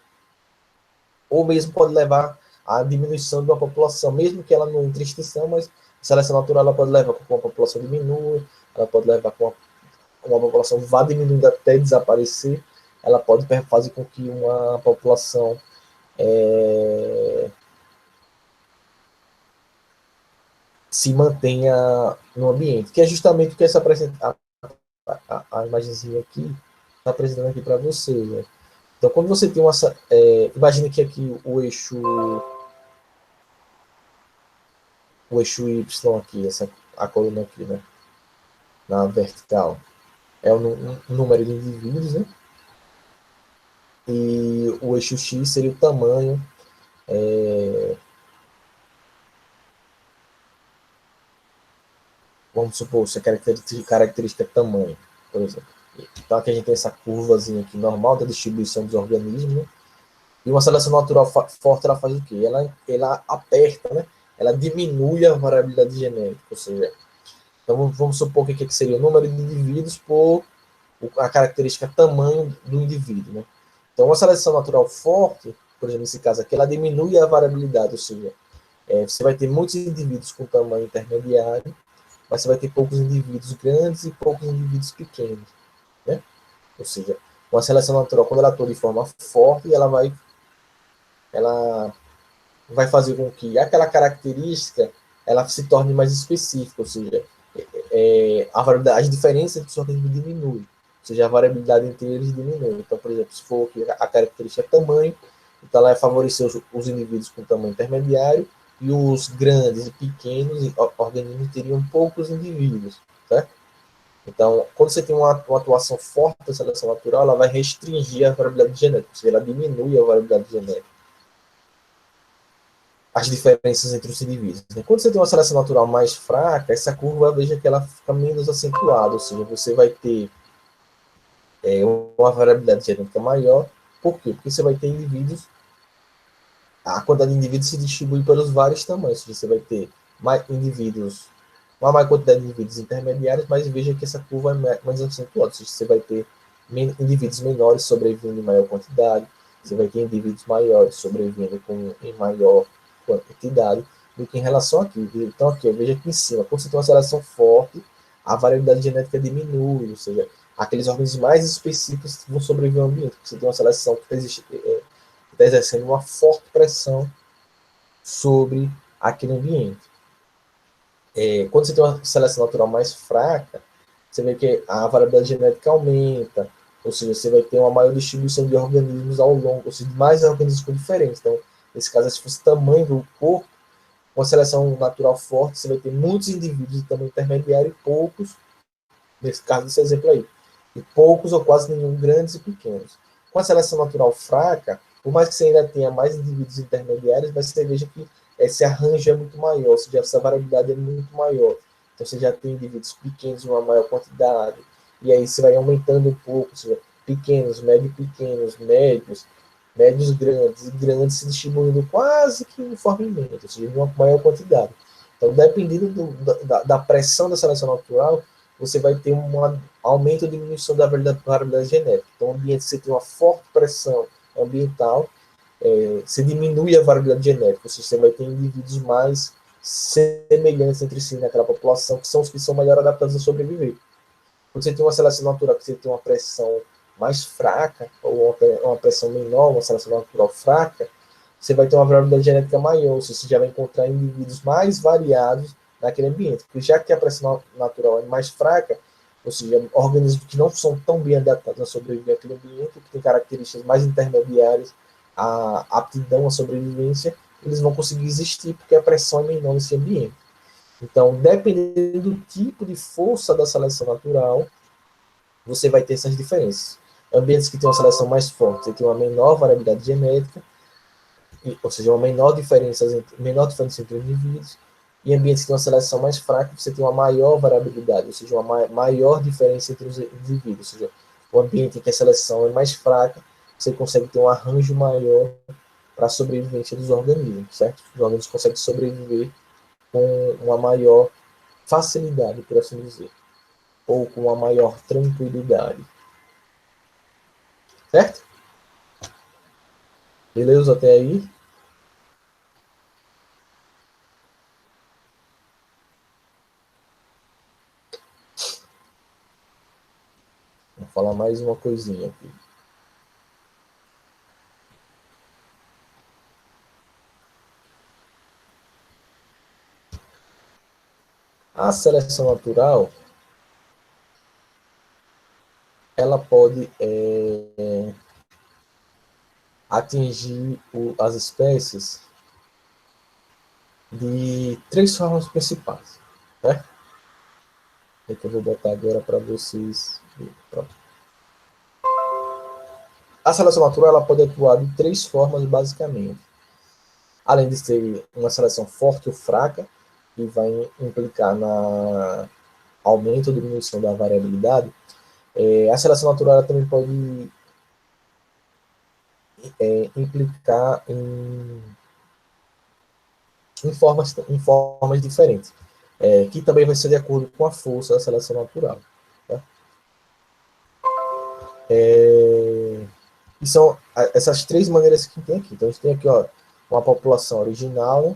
Speaker 1: Ou mesmo pode levar à diminuição de uma população, mesmo que ela não entre em extinção, mas a seleção natural ela pode levar com que uma população diminua, ela pode levar com uma população vá diminuindo até desaparecer, ela pode fazer com que uma população se mantenha no ambiente, que é justamente o que essa a imagenzinha aqui está apresentando aqui para você. Né? Então, quando você tem imagine que aqui o eixo Y aqui, a coluna aqui, né? Na vertical, é o número de indivíduos, né? E o eixo X seria o tamanho vamos supor, se a característica é tamanho, por exemplo. Então aqui a gente tem essa curvazinha aqui normal da distribuição dos organismos, né? E uma seleção natural forte, ela faz o quê? Ela aperta, né? Ela diminui a variabilidade genética, ou seja, então vamos supor que seria o número de indivíduos por a característica tamanho do indivíduo, né? Então uma seleção natural forte, por exemplo, nesse caso aqui, ela diminui a variabilidade, ou seja, você vai ter muitos indivíduos com tamanho intermediário, mas você vai ter poucos indivíduos grandes e poucos indivíduos pequenos, né? Ou seja, uma seleção natural, quando ela atua de forma forte, ela vai fazer com que aquela característica ela se torne mais específica, ou seja, as diferenças entre os organismos diminuem, ou seja, a variabilidade entre eles diminui. Então, por exemplo, se for a característica é tamanho, então ela vai favorecer os indivíduos com tamanho intermediário e os grandes e pequenos organismos teriam poucos indivíduos, certo? Então, quando você tem uma atuação forte da seleção natural, ela vai restringir a variabilidade genética, ou seja, ela diminui a variabilidade genética, as diferenças entre os indivíduos. Quando você tem uma seleção natural mais fraca, essa curva, veja que ela fica menos acentuada, ou seja, você vai ter uma variabilidade genética maior. Por quê? Porque você vai ter indivíduos, a quantidade de indivíduos se distribui pelos vários tamanhos, ou seja, você vai ter uma maior quantidade de indivíduos intermediários, mas veja que essa curva é mais acentuada, ou seja, você vai ter indivíduos menores sobrevivendo em maior quantidade, você vai ter indivíduos maiores sobrevivendo em maior quantidade do que em relação aqui. Então, aqui, veja aqui em cima, quando você tem uma seleção forte, a variabilidade genética diminui, ou seja, aqueles organismos mais específicos vão sobreviver ao ambiente, porque você tem uma seleção que está exercendo uma forte pressão sobre aquele ambiente. Quando você tem uma seleção natural mais fraca, você vê que a variabilidade genética aumenta, ou seja, você vai ter uma maior distribuição de organismos ao longo, ou seja, mais organismos diferentes. Então, nesse caso, se fosse o tamanho do corpo, uma seleção natural forte, você vai ter muitos indivíduos de tamanho intermediário e poucos, nesse caso, desse exemplo aí, e poucos ou quase nenhum grandes e pequenos. Com a seleção natural fraca, por mais que você ainda tenha mais indivíduos intermediários, mas você veja que esse arranjo é muito maior, ou seja, essa variabilidade é muito maior. Então você já tem indivíduos pequenos em uma maior quantidade, e aí você vai aumentando um pouco, ou seja, pequenos, médios, médios grandes, e grandes se distribuindo quase que uniformemente, ou seja, em uma maior quantidade. Então, dependendo da pressão da seleção natural, você vai ter um aumento ou diminuição da variabilidade genética. Então, ambiente que você tem uma forte pressão ambiental, você diminui a variabilidade genética, ou seja, você vai ter indivíduos mais semelhantes entre si naquela população, que são os que são melhor adaptados a sobreviver. Quando você tem uma seleção natural que você tem uma pressão mais fraca, ou uma pressão menor, uma seleção natural fraca, você vai ter uma variabilidade genética maior, ou seja, você já vai encontrar indivíduos mais variados naquele ambiente. Porque já que a pressão natural é mais fraca, ou seja, organismos que não são tão bem adaptados a sobreviver àquele ambiente, que têm características mais intermediárias à aptidão à sobrevivência, eles vão conseguir existir porque a pressão é menor nesse ambiente. Então, dependendo do tipo de força da seleção natural, você vai ter essas diferenças. Ambientes que têm uma seleção mais forte, você tem uma menor variabilidade genética, ou seja, uma menor diferença entre indivíduos, e ambientes que têm uma seleção mais fraca, você tem uma maior variabilidade, ou seja, uma maior diferença entre os indivíduos. Ou seja, o ambiente em que a seleção é mais fraca, você consegue ter um arranjo maior para a sobrevivência dos organismos, certo? Os organismos conseguem sobreviver com uma maior facilidade, por assim dizer, ou com uma maior tranquilidade, certo? Beleza até aí? Vou falar mais uma coisinha aqui. A seleção natural, ela pode atingir as espécies de três formas principais, né? É que eu vou botar agora para vocês. Pronto. A seleção natural ela pode atuar de três formas, basicamente. Além de ser uma seleção forte ou fraca, que vai implicar na aumento ou diminuição da variabilidade, a seleção natural ela também pode implicar em formas diferentes, que também vai ser de acordo com a força da seleção natural. Tá? E são essas três maneiras que tem aqui. Então, a gente tem aqui uma população original,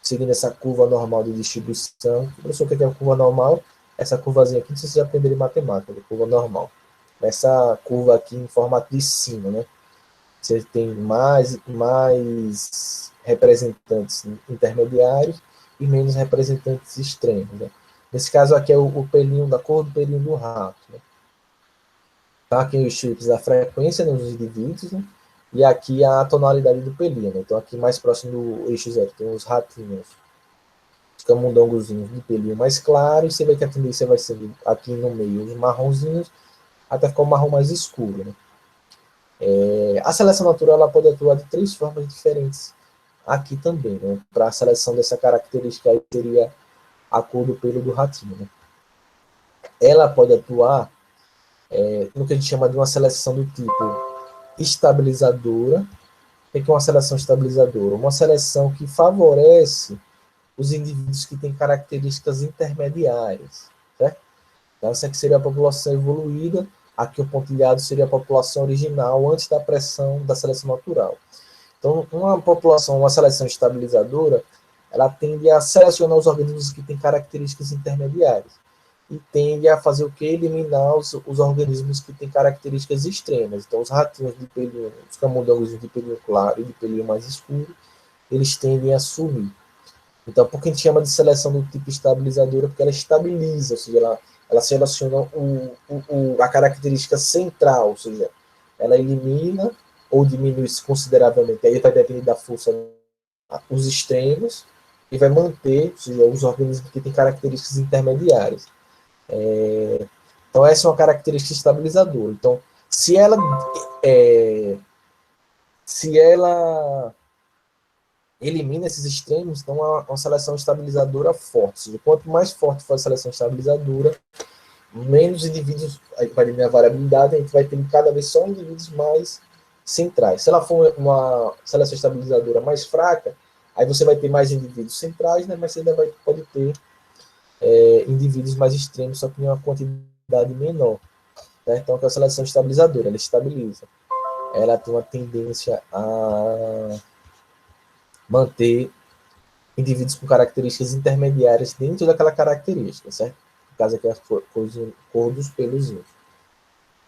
Speaker 1: seguindo essa curva normal de distribuição. Professor, o que é a curva normal? Essa curvazinha aqui, vocês já aprenderam em matemática, de curva normal. Essa curva aqui em formato de sino, né? Você tem mais representantes intermediários e menos representantes extremos. Né? Nesse caso aqui é o pelinho, da cor do pelinho do rato. Né? Tá aqui os chips da frequência nos indivíduos, né? E aqui a tonalidade do pelinho. Né? Então aqui mais próximo do eixo zero tem os ratinhos, os camundongozinhos de pelinho mais claro, e você vê que a tendência vai ser aqui no meio os marronzinhos, até ficar um marrom mais escuro. Né? A seleção natural ela pode atuar de três formas diferentes aqui também, né? Para a seleção dessa característica aí seria a cor do pelo do ratinho. Né? Ela pode atuar no que a gente chama de uma seleção do tipo estabilizadora. O que é uma seleção estabilizadora? Uma seleção que favorece os indivíduos que têm características intermediárias. Certo? Então, essa aqui seria a população evoluída, aqui o pontilhado seria a população original antes da pressão da seleção natural. Então, uma seleção estabilizadora, ela tende a selecionar os organismos que têm características intermediárias e tende a fazer o que? Eliminar os organismos que têm características extremas. Então, os ratinhos de pelinho, os camundongos de pelinho claro e de pelinho mais escuro, eles tendem a sumir. Então, por que a gente chama de seleção do tipo estabilizadora? Porque ela estabiliza, ou seja, ela seleciona a característica central, ou seja, ela elimina ou diminui consideravelmente, aí vai depender da força, os extremos, e vai manter, ou seja, os organismos que têm características intermediárias. Então, essa é uma característica estabilizadora. Então, se ela, se ela elimina esses extremos, então é uma seleção estabilizadora forte. Ou seja, quanto mais forte for a seleção estabilizadora, menos indivíduos, vai diminuir a variabilidade, a gente vai ter cada vez só indivíduos mais centrais. Se ela for uma seleção estabilizadora mais fraca, aí você vai ter mais indivíduos centrais, né, mas você ainda pode ter indivíduos mais extremos, só que em uma quantidade menor. Né? Então, é a seleção estabilizadora, ela estabiliza. Ela tem uma tendência a manter indivíduos com características intermediárias dentro daquela característica, certo? No caso aqui, a cor dos peluzinhos.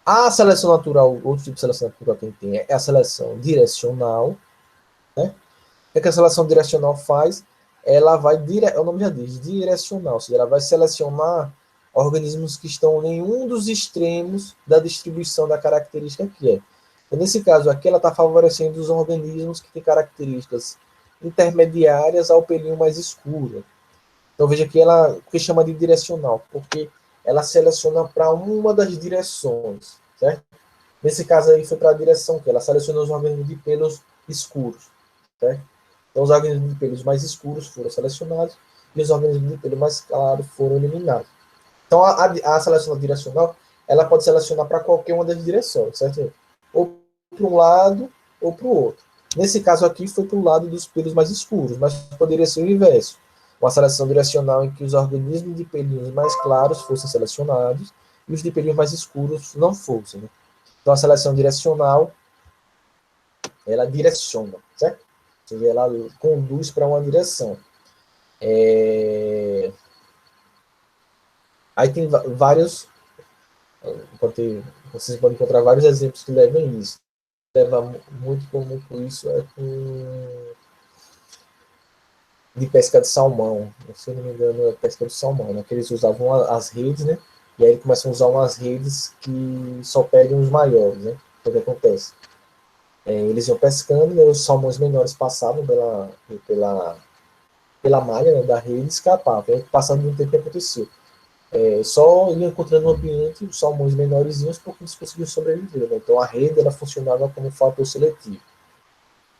Speaker 1: A seleção natural, outro tipo de seleção natural que a gente tem é a seleção direcional, né? O que a seleção direcional faz? Ela vai, o nome já diz, direcional, ou seja, ela vai selecionar organismos que estão em nenhum dos extremos da distribuição da característica que é. Então, nesse caso aqui, ela está favorecendo os organismos que têm características intermediárias ao pelinho mais escuro. Então veja que ela, o que chama de direcional, porque ela seleciona para uma das direções, certo? Nesse caso aí foi para a direção que ela selecionou os organismos de pelos escuros, certo? Então os organismos de pelos mais escuros foram selecionados e os organismos de pelo mais claro foram eliminados. Então a seleção direcional, ela pode selecionar para qualquer uma das direções, certo? Ou para um lado ou para o outro. Nesse caso aqui foi para o lado dos pelos mais escuros, mas poderia ser o inverso. Uma seleção direcional em que os organismos de pelinhos mais claros fossem selecionados e os de pelinhos mais escuros não fossem. Né? Então a seleção direcional, ela direciona, certo? Ou seja, ela conduz para uma direção. Aí tem vários, vocês podem encontrar vários exemplos que levam isso. Leva muito comum com isso de pesca de salmão. Se não me engano, é pesca de salmão, né? Que eles usavam as redes, né? E aí eles começam a usar umas redes que só pegam os maiores, né? Então, o que acontece? Eles iam pescando, né? Os salmões menores passavam pela malha, né, da rede e escapavam. Aí, passando de um tempo, que aconteceu? Só iam encontrando no ambiente os salmões menorzinhos porque eles conseguiam sobreviver. Né? Então, a rede ela funcionava como um fator seletivo.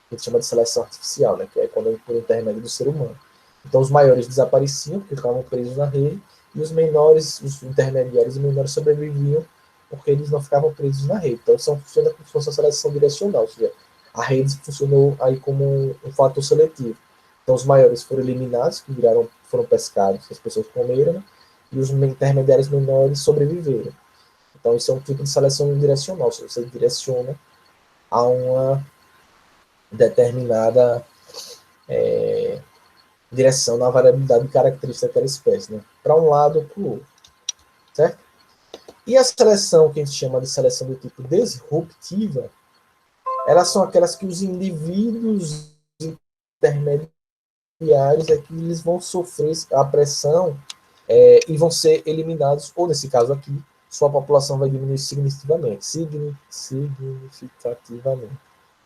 Speaker 1: A gente chama de seleção artificial, né? Que é quando é por intermédio do ser humano. Então, os maiores desapareciam porque ficavam presos na rede, e os menores, os intermediários e menores sobreviviam porque eles não ficavam presos na rede. Então, isso funciona como se fosse uma seleção direcional, ou seja, a rede funcionou aí como um fator seletivo. Então, os maiores foram eliminados, que foram pescados, as pessoas comeram, né? E os intermediários menores sobreviveram. Então, isso é um tipo de seleção direcional, ou seja, você direciona a uma determinada direção na variabilidade característica daquela espécie, né? Para um lado ou para o outro, certo? E a seleção, que a gente chama de seleção do tipo disruptiva, elas são aquelas que os indivíduos intermediários é que eles vão sofrer a pressão e vão ser eliminados, ou nesse caso aqui, sua população vai diminuir significativamente.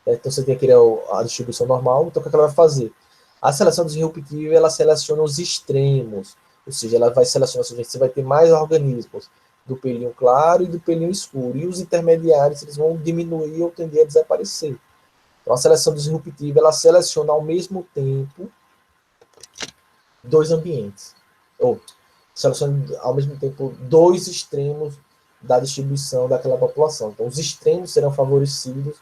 Speaker 1: Então você tem aqui a distribuição normal, então o que ela vai fazer? A seleção disruptiva, ela seleciona os extremos, ou seja, ela vai selecionar, você vai ter mais organismos do pelinho claro e do pelinho escuro, e os intermediários eles vão diminuir ou tender a desaparecer. Então a seleção disruptiva, ela seleciona ao mesmo tempo dois ambientes, ou seleciona ao mesmo tempo dois extremos da distribuição daquela população. Então os extremos serão favorecidos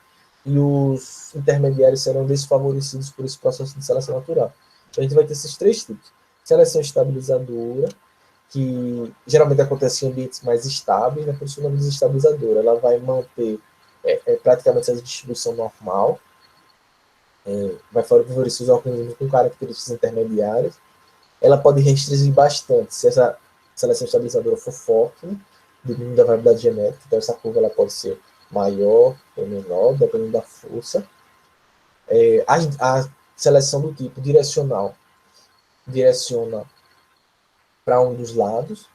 Speaker 1: e os intermediários serão desfavorecidos por esse processo de seleção natural. Então a gente vai ter esses três tipos. Seleção estabilizadora, que geralmente acontece em ambientes mais estáveis, né? Por isso o nome de estabilizadora. Ela vai manter praticamente essa distribuição normal, vai favorecer os organismos com características intermediárias. Ela pode restringir bastante se essa seleção estabilizadora for forte, né? Dependendo da variabilidade genética. Então essa curva ela pode ser maior ou menor, dependendo da força. A seleção do tipo direcional, direciona para um dos lados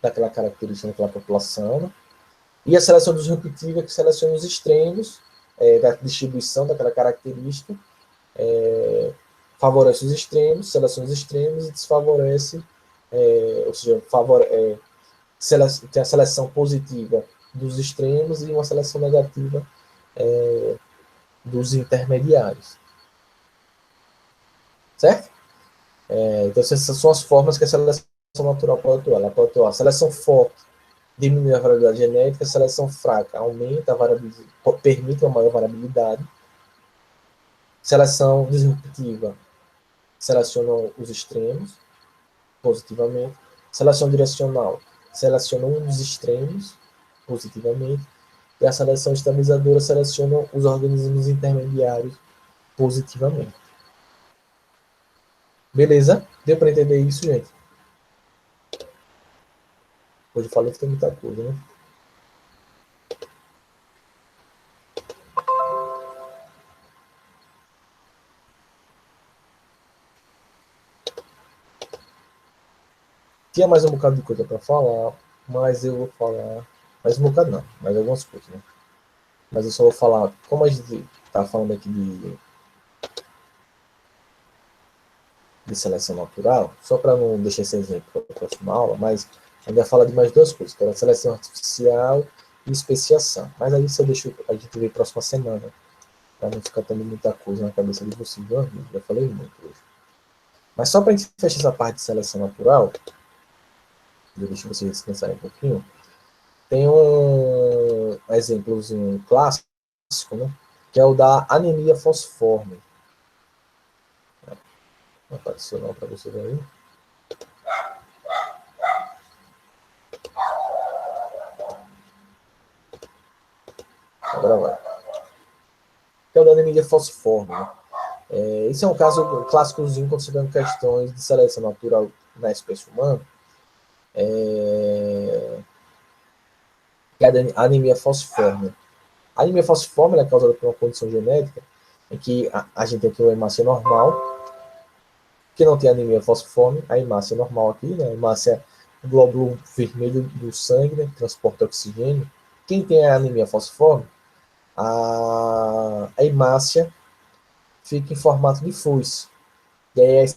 Speaker 1: daquela característica daquela população, e a seleção disruptiva, que seleciona os extremos da distribuição daquela característica, favorece os extremos, seleciona os extremos e desfavorece, ou seja, tem a seleção positiva dos extremos e uma seleção negativa dos intermediários. Certo? Então, essas são as formas que a seleção natural pode atuar. Ela pode atuar. A seleção forte diminui a variabilidade genética, a seleção fraca aumenta a variabilidade, permite uma maior variabilidade. Seleção disruptiva seleciona os extremos positivamente. Seleção direcional seleciona um dos extremos positivamente. E a seleção estabilizadora seleciona os organismos intermediários positivamente. Beleza? Deu para entender isso, gente? Hoje eu falei que tem muita coisa, né? Tinha mais um bocado de coisa para falar, mas eu vou falar. Mais um bocado não, mais algumas coisas, né? Mas eu só vou falar, como a gente está falando aqui de seleção natural, só para não deixar esse exemplo para a próxima aula, mas ainda fala de mais duas coisas, que é a seleção artificial e especiação. Mas aí isso eu deixo, a gente vê próxima semana, para não ficar tendo muita coisa na cabeça de vocês, viu? Já falei muito hoje. Mas só para a gente fechar essa parte de seleção natural, eu deixo vocês descansarem um pouquinho, tem um exemplozinho clássico, né, que é o da anemia falciforme. Não apareceu não para você ver aí. Agora vai. Que é o da anemia falciforme. Né? Esse é um caso clássicozinho considerando questões de seleção natural na espécie humana. Que é a anemia falciforme. A anemia falciforme é causada por uma condição genética em que a gente tem aqui uma hemácia normal, que não tem anemia falciforme, a hemácia normal aqui, né? A hemácia é o glóbulo vermelho do sangue, né? Que transporta oxigênio. Quem tem a anemia falciforme, a hemácia fica em formato de foice. E aí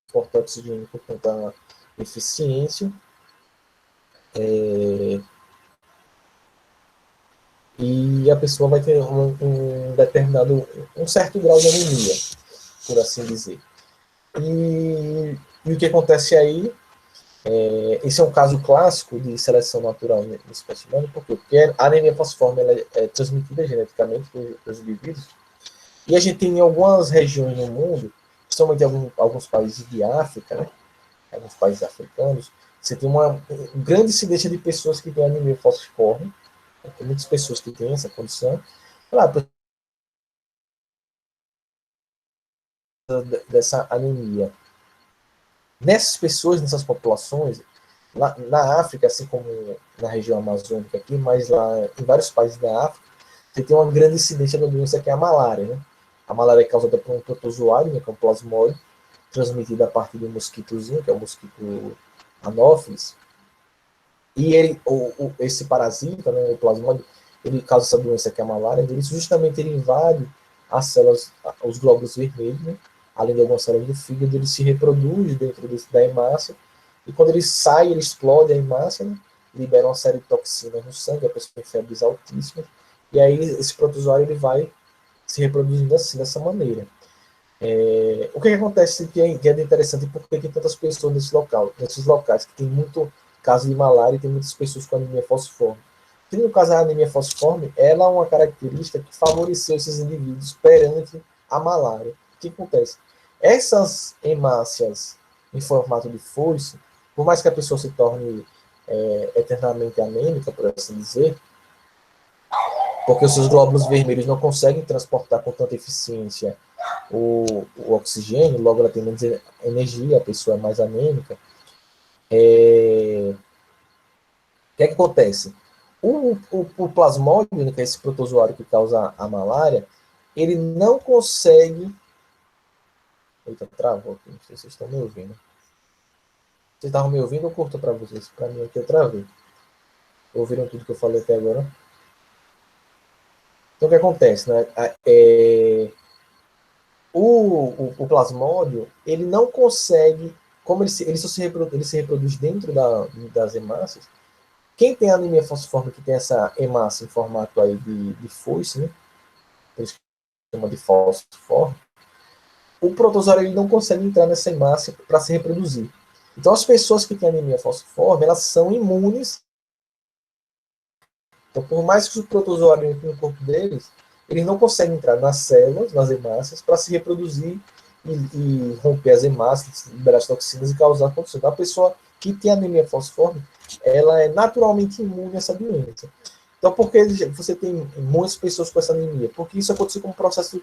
Speaker 1: transporta oxigênio por conta da eficiência. E a pessoa vai ter um determinado, um certo grau de anemia, por assim dizer. E o que acontece aí, esse é um caso clássico de seleção natural no espécie humana, porque a anemia falciforme ela é transmitida geneticamente pelos indivíduos, e a gente tem em algumas regiões no mundo, principalmente em alguns países de África, né, alguns países africanos, você tem uma grande incidência de pessoas que têm anemia falciforme, tem muitas pessoas que têm essa condição, claro, dessa anemia. Nessas pessoas, nessas populações, na África, assim como na região amazônica aqui, mas lá em vários países da África, você tem uma grande incidência da doença que é a malária, né? A malária é causada por um protozoário, né, que é um plasmóide, transmitido a partir de um mosquitozinho, que é o mosquito Anopheles. E esse parasita, né, o plasmóide, ele causa essa doença que é a malária, ele justamente ele invade as células, os glóbulos vermelhos, né? Além de algumas células do fígado, ele se reproduz dentro da hemácia, e quando ele sai, ele explode a hemácia, né? Libera uma série de toxinas no sangue, a pessoa tem febres altíssimas, e aí esse protozoário ele vai se reproduzindo assim, dessa maneira. O que acontece que é interessante, porque tem tantas pessoas nesses locais, que tem muito caso de malária e tem muitas pessoas com anemia falciforme. E no caso da anemia falciforme, ela é uma característica que favoreceu esses indivíduos perante a malária. O que acontece? Essas hemácias em formato de foice, por mais que a pessoa se torne eternamente anêmica, por assim dizer, porque os seus glóbulos vermelhos não conseguem transportar com tanta eficiência o oxigênio, logo ela tem menos energia, a pessoa é mais anêmica. O que acontece? O plasmódio, que é esse protozoário que causa a malária, ele não consegue Eita, travou aqui. Não sei se vocês estão me ouvindo. Vocês estavam me ouvindo ou cortou para vocês? Para mim aqui eu travei. Ouviram tudo que eu falei até agora? Então o que acontece, né? O plasmódio, ele não consegue, como ele se reproduz dentro das hemácias. Quem tem anemia falciforme, que tem essa hemácia em formato aí de foice, né? Por isso que chama de falciforme, o protozoário ele não consegue entrar nessa hemácia para se reproduzir. Então, as pessoas que têm anemia falciforme, elas são imunes. Então, por mais que o protozoário entre no corpo deles, eles não conseguem entrar nas células, nas hemácias, para se reproduzir e romper as hemácias, liberar as toxinas e causar condições. Então, a pessoa que tem anemia falciforme, ela é naturalmente imune a essa doença. Então, por que você tem muitas pessoas com essa anemia? Porque isso aconteceu como processo.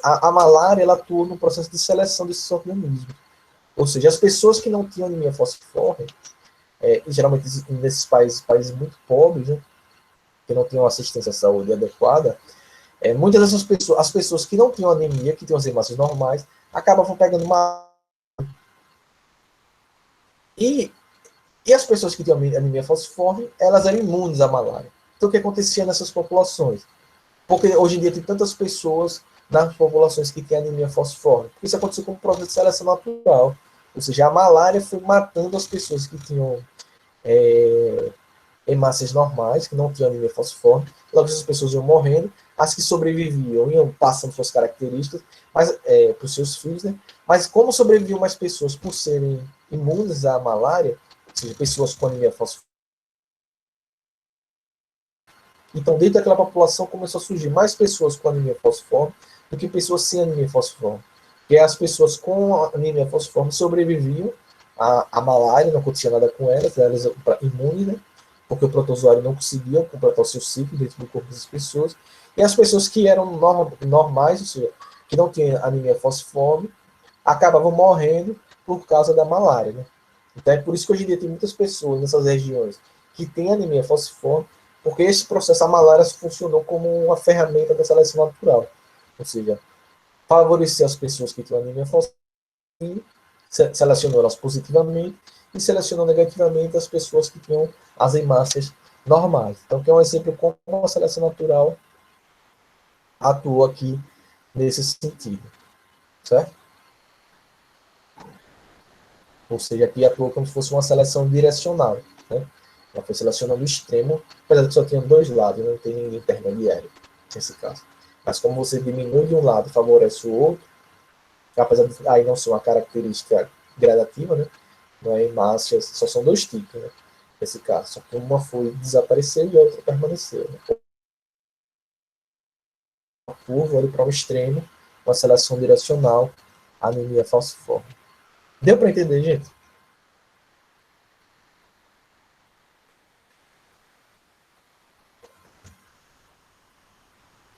Speaker 1: A malária ela atua no processo de seleção desses organismos. Ou seja, as pessoas que não tinham anemia falciforme, geralmente nesses países muito pobres, né, que não tinham assistência à saúde adequada, muitas dessas pessoas, as pessoas que não tinham anemia, que tinham as hemácias normais, acabavam pegando uma. E, e as pessoas que tinham anemia falciforme, elas eram imunes à malária. Então, o que acontecia nessas populações? Porque hoje em dia tem tantas pessoas nas populações que têm anemia falciforme. Isso aconteceu como processo de seleção natural. Ou seja, a malária foi matando as pessoas que tinham hemácias normais, que não tinham anemia falciforme. Logo, essas pessoas iam morrendo. As que sobreviviam iam passando suas características para os seus filhos. Né? Mas como sobreviviam mais pessoas por serem imunes à malária, ou seja, pessoas com anemia falciforme, então, dentro daquela população, começou a surgir mais pessoas com anemia falciforme do que pessoas sem anemia falciforme. Porque as pessoas com anemia falciforme sobreviviam à malária, não acontecia nada com elas imunes, né? Porque o protozoário não conseguia completar o seu ciclo dentro do corpo das pessoas. E as pessoas que eram normais, ou seja, que não tinham anemia falciforme, acabavam morrendo por causa da malária. Né? Então é por isso que hoje em dia tem muitas pessoas nessas regiões que têm anemia falciforme, porque esse processo, a malária funcionou como uma ferramenta da seleção natural. Ou seja, favorecer as pessoas que têm anemia falciforme, selecionou elas positivamente e selecionou negativamente as pessoas que tinham as hemácias normais. Então, que é um exemplo como a seleção natural atua aqui nesse sentido, certo? Ou seja, aqui atua como se fosse uma seleção direcional. Né? Ela foi selecionando o extremo, apesar de que só tinha dois lados, não tem ninguém intermediário nesse caso. Mas como você diminui de um lado e favorece o outro, apesar de aí não ser uma característica gradativa, né? Não é hemácia, só são dois tipos, né? Nesse caso. Só que uma foi desaparecer e a outra permaneceu. Né? Uma curva ali para o extremo, uma seleção direcional, anemia falciforme. Deu para entender, gente?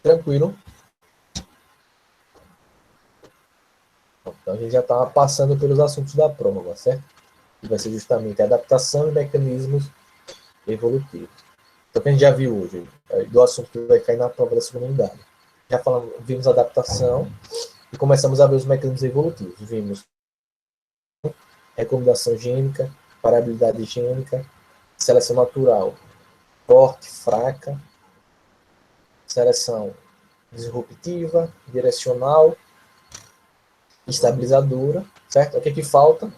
Speaker 1: Tranquilo? Então a gente já está passando pelos assuntos da prova, certo? Que vai ser justamente a adaptação e mecanismos evolutivos. Então, o que a gente já viu hoje, do assunto que vai cair na prova da segunda unidade. Já falamos, vimos adaptação e começamos a ver os mecanismos evolutivos. Vimos recomendação gênica, variabilidade gênica, seleção natural, forte, fraca, seleção disruptiva, direcional, estabilizadora, certo? O que é que falta?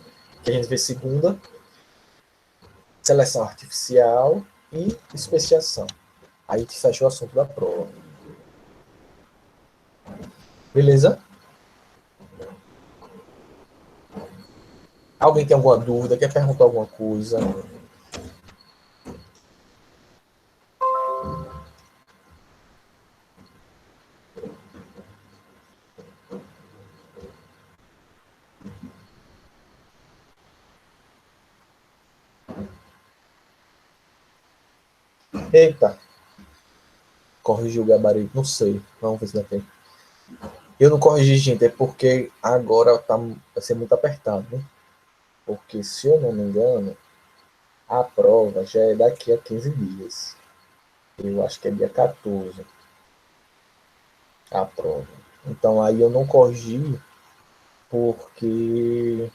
Speaker 1: Que a gente vê segunda, seleção artificial e especiação. Aí a gente fecha o assunto da prova. Beleza? Alguém tem alguma dúvida? Quer perguntar alguma coisa? Eita, corrigiu o gabarito, não sei. Vamos ver se dá tempo. Eu não corrigi, gente, é porque agora vai ser muito apertado, né? Porque, se eu não me engano, a prova já é daqui a 15 dias. Eu acho que é dia 14 a prova. Então, aí eu não corrigi porque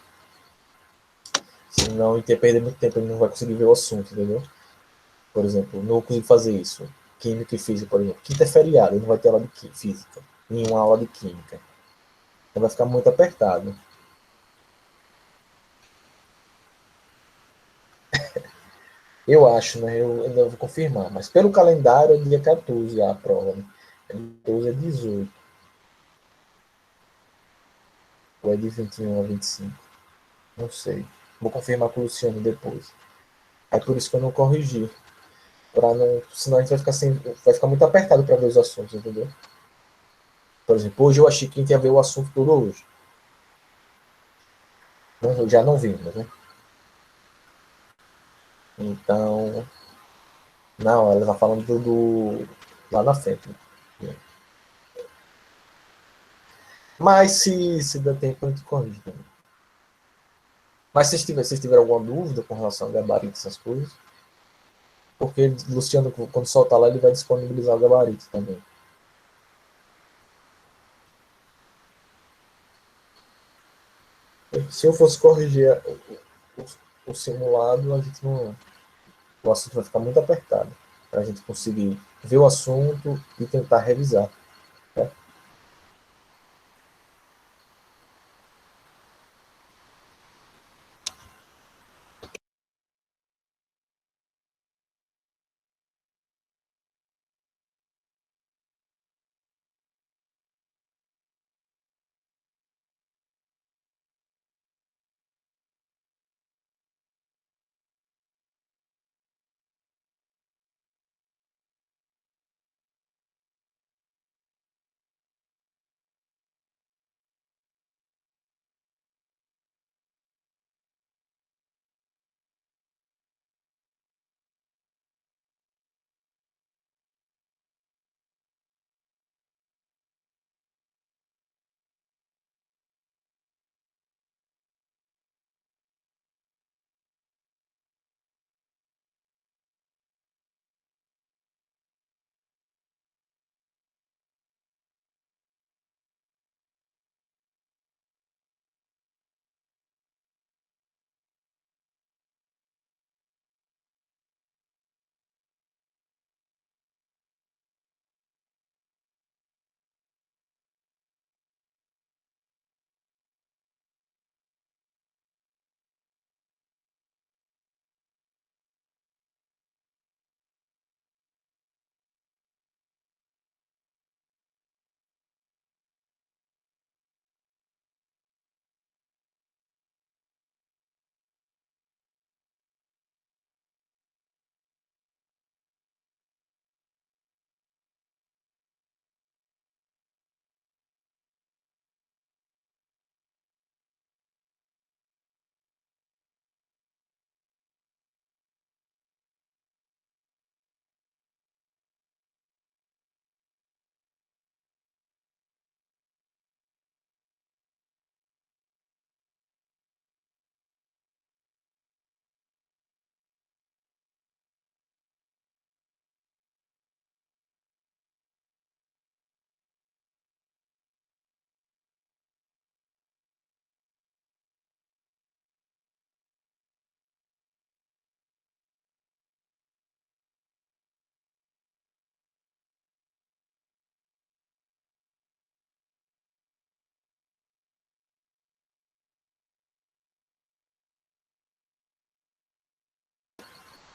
Speaker 1: senão ele ia perder muito tempo, ele não vai conseguir ver o assunto, entendeu? Por exemplo, não consigo fazer isso. Química e física, por exemplo. Quinta é feriado, ele não vai ter aula de física, nenhuma aula de química. Então vai ficar muito apertado. Eu acho, né? Eu ainda vou confirmar, mas pelo calendário é dia 14 a prova, né? 14 é 18, ou é de 21 a 25, não sei. Vou confirmar com o Luciano depois. É por isso que eu não corrigi. Pra não, senão a gente vai ficar, sem, vai ficar muito apertado para ver os assuntos, entendeu? Por exemplo, hoje eu achei que a gente ia ver o assunto todo hoje. Não, já não vimos, né? Então, não, ela tá falando lá na frente. Né? Mas se der tempo, a gente corrige também. Mas se tiver alguma dúvida com relação a gabarito, essas coisas, porque Luciano, quando soltar lá, ele vai disponibilizar o gabarito também. Se eu fosse corrigir o simulado, a gente não, o assunto vai ficar muito apertado para a gente conseguir ver o assunto e tentar revisar. Né?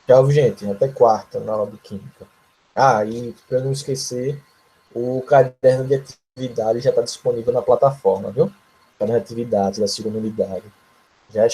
Speaker 1: Tchau, gente. Até quarta na aula de química. Ah, e para não esquecer, o caderno de atividade já está disponível na plataforma, viu? Caderno de atividade da segunda unidade. Já